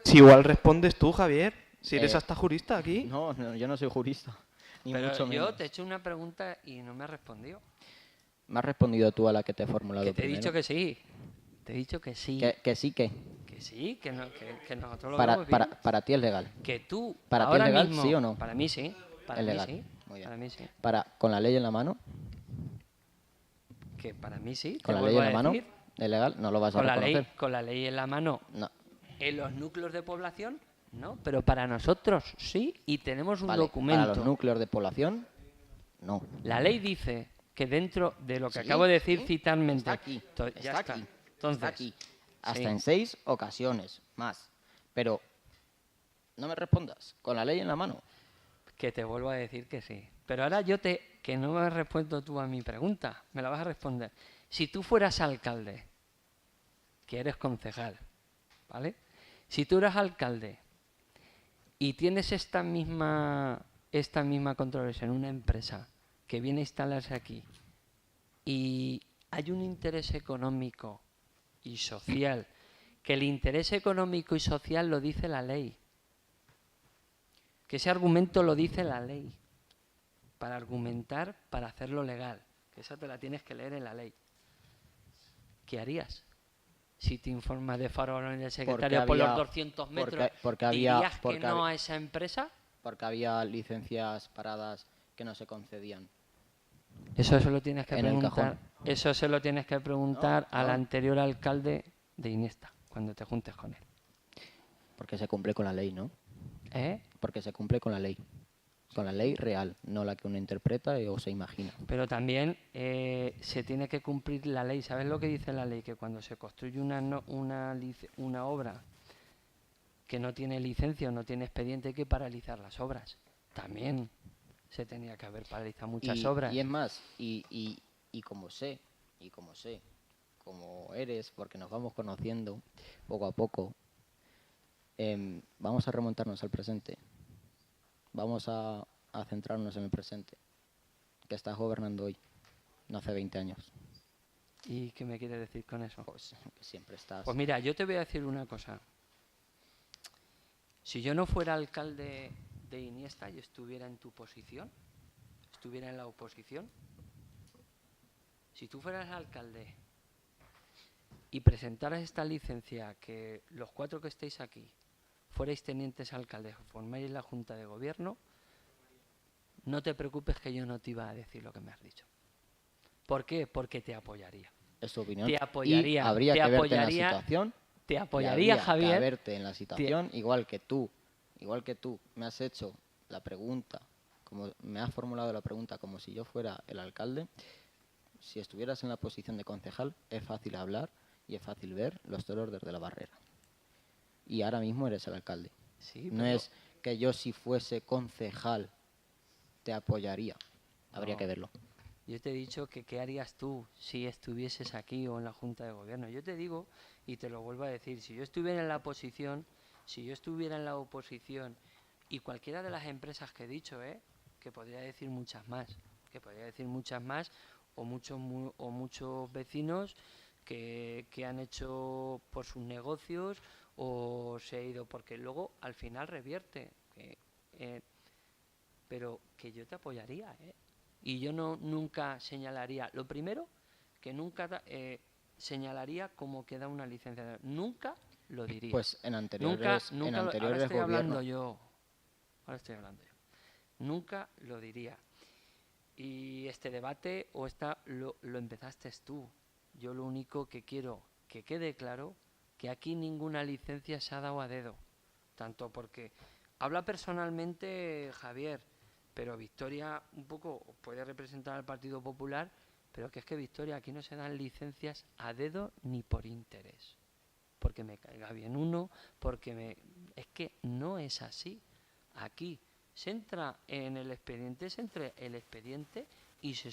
Si igual respondes tú, Javier, si eres Eh, hasta jurista aquí. no, yo no soy jurista, ni Pero mucho yo menos. te he hecho una pregunta y no me has respondido. Me has respondido tú a la que te he formulado Que te he primero. dicho que sí. Te he dicho que sí. Que sí, que Que sí, que nosotros lo para, vemos bien. para ti es legal. Que tú, ¿Para ti ahora es legal, mismo, sí o no? Para mí sí. Para Es mí legal. sí. Muy bien. Para mí sí. Con la ley en la mano, Que para mí sí. con te la ley vuelvo en a la mano, decir. es legal, no lo vas a Con la reconocer. ley, con la ley en la mano, No. en los núcleos de población, no, pero para nosotros sí, y tenemos un Vale, documento. para los núcleos de población, no. La ley dice que dentro de lo que Sí, acabo de decir sí, citalmente, Está aquí, ya está está. aquí, Entonces, está aquí. Hasta sí. en 6 ocasiones más. Pero no me respondas, con la ley en la mano. Que te vuelvo a decir que sí. Pero ahora que no me has respondido tú a mi pregunta, me la vas a responder. Si tú fueras alcalde, que eres concejal, ¿vale? Si tú eres alcalde y tienes esta misma controversia en una empresa que viene a instalarse aquí y hay un interés económico y social, que el interés económico y social lo dice la ley, que ese argumento lo dice la ley, para argumentar, para hacerlo legal, que esa te la tienes que leer en la ley. ¿Qué harías? Si te informa de favor en el secretario por los 200 metros, ¿dirías que no a esa empresa? Porque había licencias paradas que no se concedían. Eso se lo tienes que En el preguntar. cajón. Eso se lo tienes que preguntar No, al no. anterior alcalde de Iniesta, cuando te juntes con él. Porque se cumple con la ley, ¿no? ¿Eh? Porque se cumple con la ley. Con la ley real, no la que uno interpreta o se imagina. Pero también se tiene que cumplir la ley. ¿Sabes lo que dice la ley? Que cuando se construye una obra que no tiene licencia o no tiene expediente, hay que paralizar las obras. También se tenía que haber paralizado muchas obras. Y es más, y como sé, como eres, porque nos vamos conociendo poco a poco, vamos a remontarnos al presente. Vamos a centrarnos en el presente, que estás gobernando hoy, no hace 20 años. ¿Y qué me quieres decir con eso? Pues que siempre estás... Pues mira, yo te voy a decir una cosa. Si yo no fuera alcalde de Iniesta y estuviera en tu posición, estuviera en la oposición, si tú fueras alcalde y presentaras esta licencia, que los 4 que estéis aquí fuerais tenientes alcaldes o formáis la Junta de Gobierno, no te preocupes que yo no te iba a decir lo que me has dicho. ¿Por qué? Porque te apoyaría. Es tu opinión. Te apoyaría. Y habría te que verte en la apoyaría, situación. te y apoyaría, habría Javier. que verte en la situación, igual que tú me has hecho la pregunta, como me has formulado la pregunta como si yo fuera el alcalde. Si estuvieras en la posición de concejal, es fácil hablar y es fácil ver los toros desde la barrera. Y ahora mismo eres el alcalde. Sí, No es que yo, si fuese concejal, te apoyaría. Habría que verlo. Yo te he dicho que qué harías tú si estuvieses aquí o en la Junta de Gobierno. Yo te digo, y te lo vuelvo a decir, si yo estuviera en la oposición, y cualquiera de las empresas que he dicho, que podría decir muchas más, o muchos vecinos que han hecho por sus negocios o se ha ido, porque luego al final revierte. Pero que yo te apoyaría, y yo nunca señalaría, lo primero, que nunca señalaría como que da una licencia, nunca lo diría. Pues en anteriores ahora estoy gobiernos. Ahora estoy hablando yo. Nunca lo diría. Y este debate lo empezaste tú. Yo lo único que quiero que quede claro que aquí ninguna licencia se ha dado a dedo. Tanto porque habla personalmente Javier, pero Victoria un poco puede representar al Partido Popular, pero que es que Victoria, aquí no se dan licencias a dedo ni por interés. Porque me caiga bien uno, es que no es así. Aquí se entra en el expediente, y se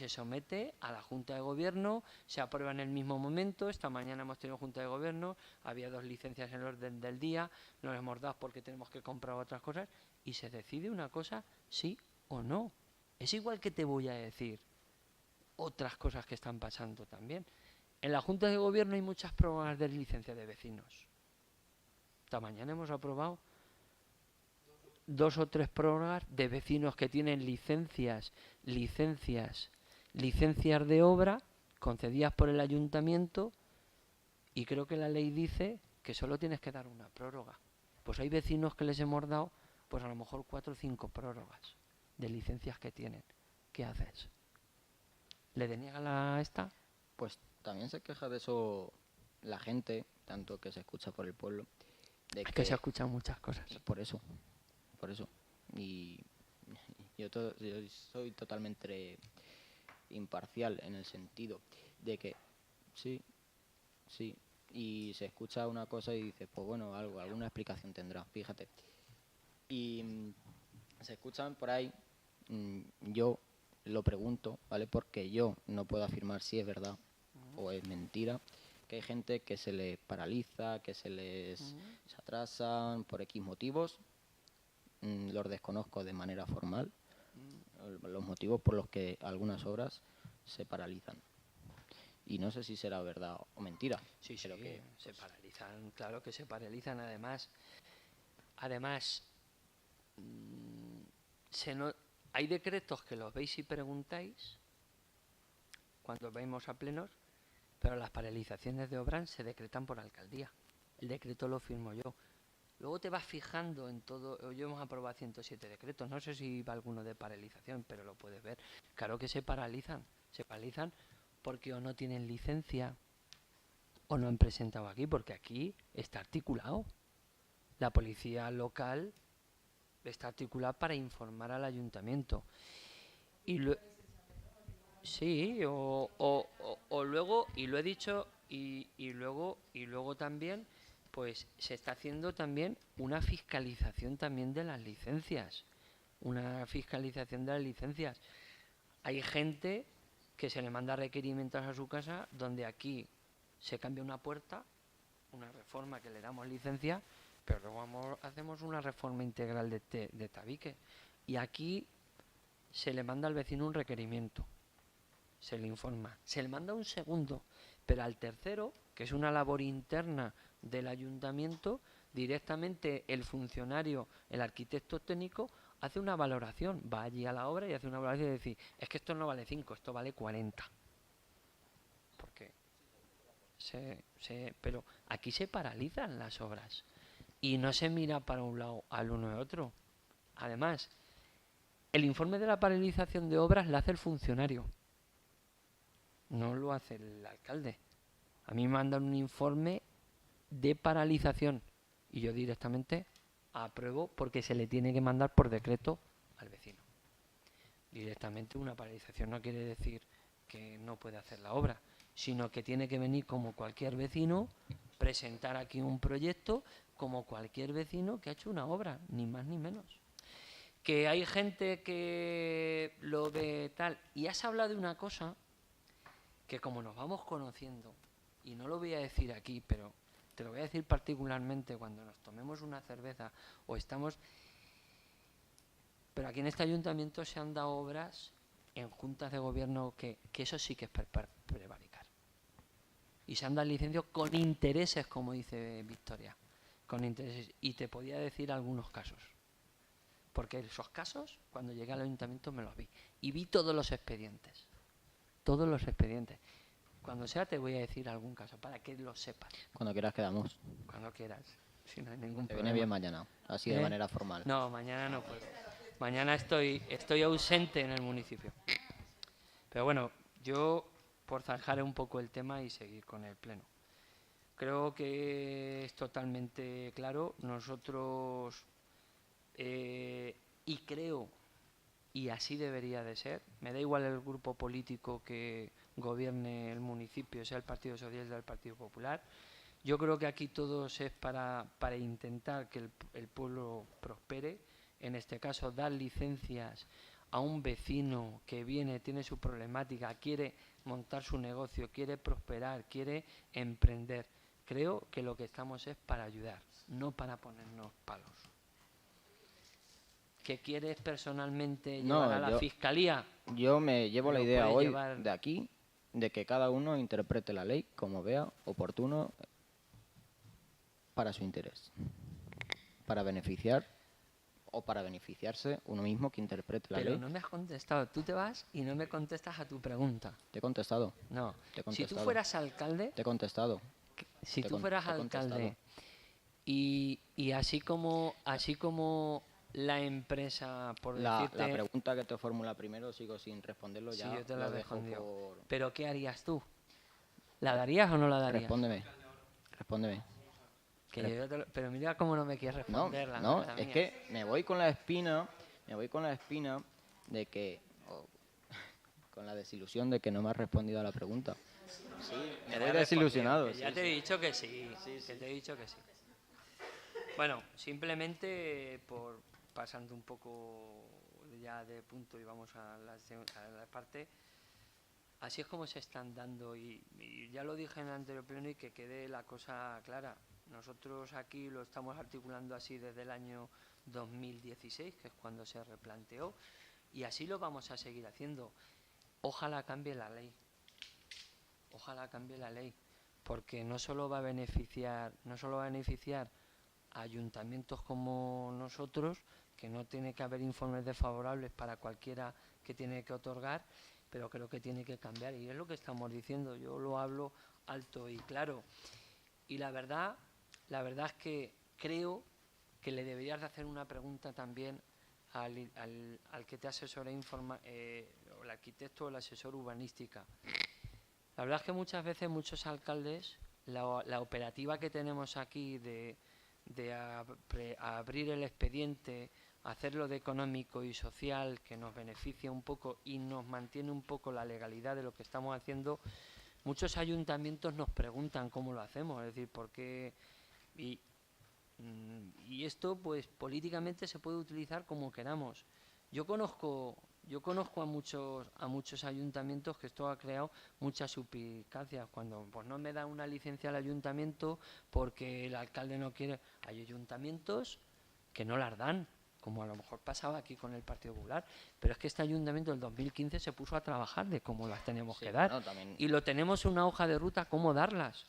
somete a la Junta de Gobierno, se aprueba en el mismo momento. Esta mañana hemos tenido Junta de Gobierno, había 2 licencias en el orden del día, no las hemos dado porque tenemos que comprar otras cosas, y se decide una cosa, sí o no. Es igual que te voy a decir otras cosas que están pasando también. En la Junta de Gobierno hay muchas prórrogas de licencia de vecinos. Esta mañana hemos aprobado 2 o 3 prórrogas de vecinos que tienen licencias de obra concedidas por el ayuntamiento, y creo que la ley dice que solo tienes que dar una prórroga. Pues hay vecinos que les hemos dado, pues a lo mejor 4 o 5 prórrogas de licencias que tienen. ¿Qué haces? ¿Le deniegan a esta? Pues también se queja de eso la gente, tanto que se escucha por el pueblo. Es que se escuchan muchas cosas. Por eso. Y yo soy totalmente imparcial en el sentido de que sí, y se escucha una cosa y dices, pues bueno, alguna explicación tendrá, fíjate. Y se escuchan por ahí, yo lo pregunto, ¿vale? Porque yo no puedo afirmar si es verdad o es mentira, que hay gente que se les paraliza, que se atrasan por X motivos. Los desconozco de manera formal, los motivos por los que algunas obras se paralizan. Y no sé si será verdad o mentira. Sí, pero que se paralizan, claro que se paralizan. Además hay decretos que los veis y preguntáis cuando vemos a plenos, pero las paralizaciones de obras se decretan por alcaldía. El decreto lo firmo yo. Luego te vas fijando en todo. Yo hemos aprobado 107 decretos. No sé si va alguno de paralización, pero lo puedes ver. Claro que se paralizan. Se paralizan porque o no tienen licencia o no han presentado aquí, porque aquí está articulado. La policía local está articulada para informar al ayuntamiento. Sí, o luego, y lo he dicho, y luego también, pues se está haciendo también una fiscalización también de las licencias. Hay gente que se le manda requerimientos a su casa donde aquí se cambia una puerta, una reforma que le damos licencia, pero luego hacemos una reforma integral de tabique. Y aquí se le manda al vecino un requerimiento, se le informa, se le manda un segundo, pero al tercero, que es una labor interna del ayuntamiento, directamente el funcionario, el arquitecto técnico, hace una valoración, va allí a la obra y hace una valoración y dice, es que esto no vale 5, esto vale 40. ¿Por qué? pero aquí se paralizan las obras y no se mira para un lado al uno y otro. Además, el informe de la paralización de obras lo hace el funcionario, no lo hace el alcalde. A mí me mandan un informe de paralización y yo directamente apruebo porque se le tiene que mandar por decreto al vecino. Directamente una paralización no quiere decir que no puede hacer la obra, sino que tiene que venir como cualquier vecino, presentar aquí un proyecto como cualquier vecino que ha hecho una obra, ni más ni menos. Que hay gente que lo ve tal, y has hablado de una cosa que como nos vamos conociendo, y no lo voy a decir aquí, pero te lo voy a decir particularmente cuando nos tomemos una cerveza o estamos... Pero aquí en este ayuntamiento se han dado obras en juntas de gobierno que eso sí que es prevaricar. Y se han dado licencias con intereses, como dice Victoria, con intereses. Y te podía decir algunos casos. Porque esos casos, cuando llegué al ayuntamiento me los vi. Y vi todos los expedientes. Todos los expedientes. Cuando sea te voy a decir algún caso, para que lo sepas. Cuando quieras quedamos. Cuando quieras. Si no hay ningún Te problema. viene bien mañana, así de manera formal. No, mañana no puedo. Mañana estoy ausente en el municipio. Pero bueno, yo, por zanjar un poco el tema y seguir con el pleno. Creo que es totalmente claro. Nosotros, y creo, y así debería de ser, me da igual el grupo político que gobierne el municipio, sea el Partido Socialista o el Partido Popular. Yo creo que aquí todos es para intentar que el pueblo prospere. En este caso, dar licencias a un vecino que viene, tiene su problemática, quiere montar su negocio, quiere prosperar, quiere emprender. Creo que lo que estamos es para ayudar, no para ponernos palos. ¿Qué quieres personalmente llevar a la fiscalía? Yo me llevo la idea hoy llevar... de aquí, de que cada uno interprete la ley como vea oportuno para su interés, para beneficiar o para beneficiarse uno mismo que interprete la ley. Pero no me has contestado. Tú te vas y no me contestas a tu pregunta. Te he contestado. No. Te he contestado. Si tú fueras alcalde... Te he contestado. Si tú fueras alcalde y así como la empresa, por decirte... La pregunta que te formula primero, sigo sin responderlo ya. Sí, yo te la dejo por... ¿Pero qué harías tú? ¿La darías o no la darías? Respóndeme. Pero mira cómo no me quieres responder. No, es que me voy con la espina de que, con la desilusión de que no me has respondido a la pregunta. Sí, me voy desilusionado. Ya te he dicho que sí, te he dicho que sí. Bueno, simplemente pasando un poco ya de punto y vamos a la parte, así es como se están dando y ya lo dije en el anterior pleno y que quede la cosa clara. Nosotros aquí lo estamos articulando así desde el año 2016, que es cuando se replanteó, y así lo vamos a seguir haciendo. Ojalá cambie la ley. Ojalá cambie la ley, porque no solo va a beneficiar a ayuntamientos como nosotros, que no tiene que haber informes desfavorables para cualquiera que tiene que otorgar, pero creo que tiene que cambiar, y es lo que estamos diciendo. Yo lo hablo alto y claro. Y la verdad es que creo que le deberías de hacer una pregunta también al que te asesora o el arquitecto o el asesor urbanística. La verdad es que muchas veces muchos alcaldes, la operativa que tenemos aquí de abrir el expediente, hacerlo de económico y social, que nos beneficia un poco y nos mantiene un poco la legalidad de lo que estamos haciendo, muchos ayuntamientos nos preguntan cómo lo hacemos, es decir, por qué... Y esto, pues, políticamente se puede utilizar como queramos. Yo conozco a muchos ayuntamientos que esto ha creado muchas suspicacias. Cuando pues no me dan una licencia al ayuntamiento porque el alcalde no quiere... Hay ayuntamientos que no las dan, como a lo mejor pasaba aquí con el Partido Popular, pero es que este ayuntamiento del 2015 se puso a trabajar de cómo las tenemos que dar, y lo tenemos una hoja de ruta cómo darlas.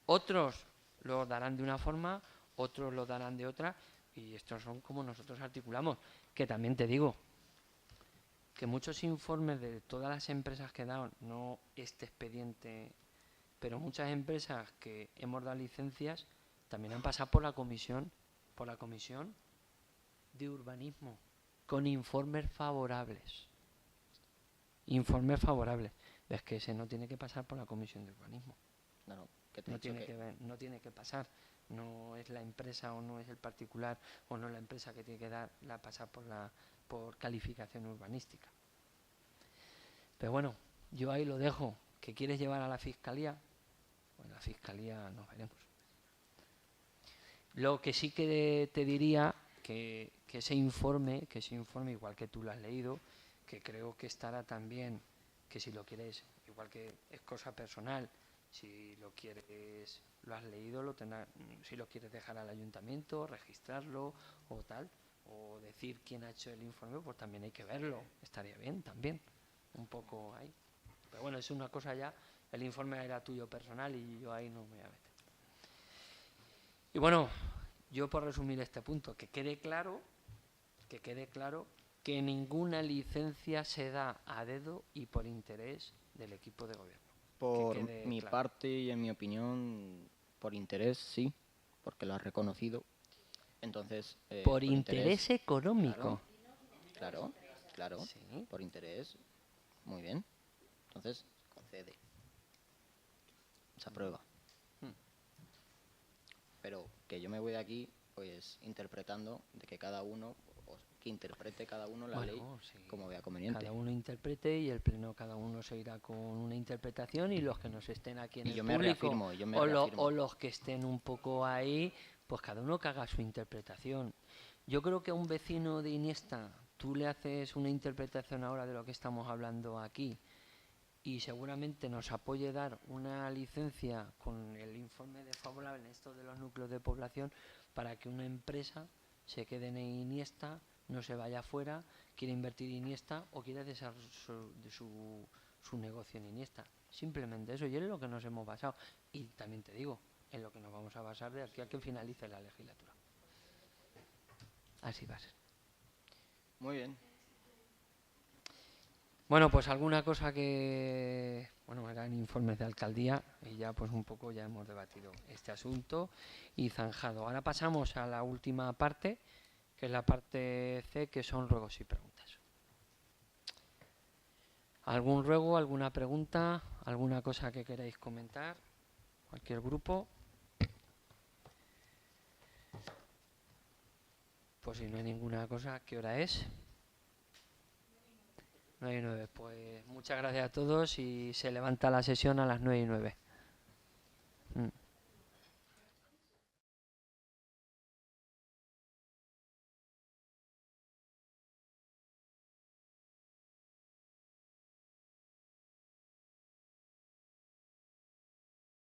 Otros lo darán de una forma, otros lo darán de otra, y estos son como nosotros articulamos, que también te digo que muchos informes de todas las empresas que dan, no este expediente pero muchas empresas que hemos dado licencias también han pasado por la comisión de urbanismo, con informes favorables. Informes favorables. Es que ese no tiene que pasar por la comisión de urbanismo. No, que te he No dicho tiene que- no tiene que pasar. No es la empresa o no es el particular o no es la empresa que tiene que pasar por calificación urbanística. Pero bueno, yo ahí lo dejo. ¿Que quieres llevar a la fiscalía? Pues la fiscalía nos veremos. Lo que sí que te diría que ese informe, igual que tú lo has leído, que creo que estará también, que si lo quieres, igual que es cosa personal, si lo quieres, lo has leído, si lo quieres dejar al ayuntamiento, registrarlo o tal, o decir quién ha hecho el informe, pues también hay que verlo, estaría bien también, un poco ahí. Pero bueno, es una cosa ya, el informe era tuyo personal y yo ahí no me voy a meter. Y bueno, yo por resumir este punto, que quede claro que ninguna licencia se da a dedo y por interés del equipo de gobierno. Por quede mi claro. parte y en mi opinión, por interés sí, porque lo has reconocido. Entonces, Por interés económico. Claro, Sí. por interés. Muy bien. Entonces, concede. Se aprueba. Pero que yo me voy de aquí, pues, interpretando de que cada uno, o que interprete cada uno la Bueno, ley sí. como vea conveniente. Cada uno interprete y el pleno cada uno se irá con una interpretación y los que nos estén aquí en Y el yo me público reafirmo, yo me o reafirmo. los que estén un poco ahí, pues cada uno que haga su interpretación. Yo creo que a un vecino de Iniesta tú le haces una interpretación ahora de lo que estamos hablando aquí y seguramente nos apoye dar una licencia con el informe desfavorable en esto de los núcleos de población para que una empresa se quede en Iniesta, no se vaya afuera, quiere invertir en Iniesta o quiere desarrollar su negocio en Iniesta. Simplemente eso, y es en lo que nos hemos basado. Y también te digo, en lo que nos vamos a basar de aquí a que finalice la legislatura. Así va a ser. Muy bien. Bueno, pues alguna cosa que, bueno, eran informes de alcaldía y ya pues un poco ya hemos debatido este asunto y zanjado. Ahora pasamos a la última parte, que es la parte C, que son ruegos y preguntas. ¿Algún ruego, alguna pregunta, alguna cosa que queráis comentar? Cualquier grupo. Pues si no hay ninguna cosa, ¿qué hora es? 9:09. Pues muchas gracias a todos y se levanta la sesión a las 9:09.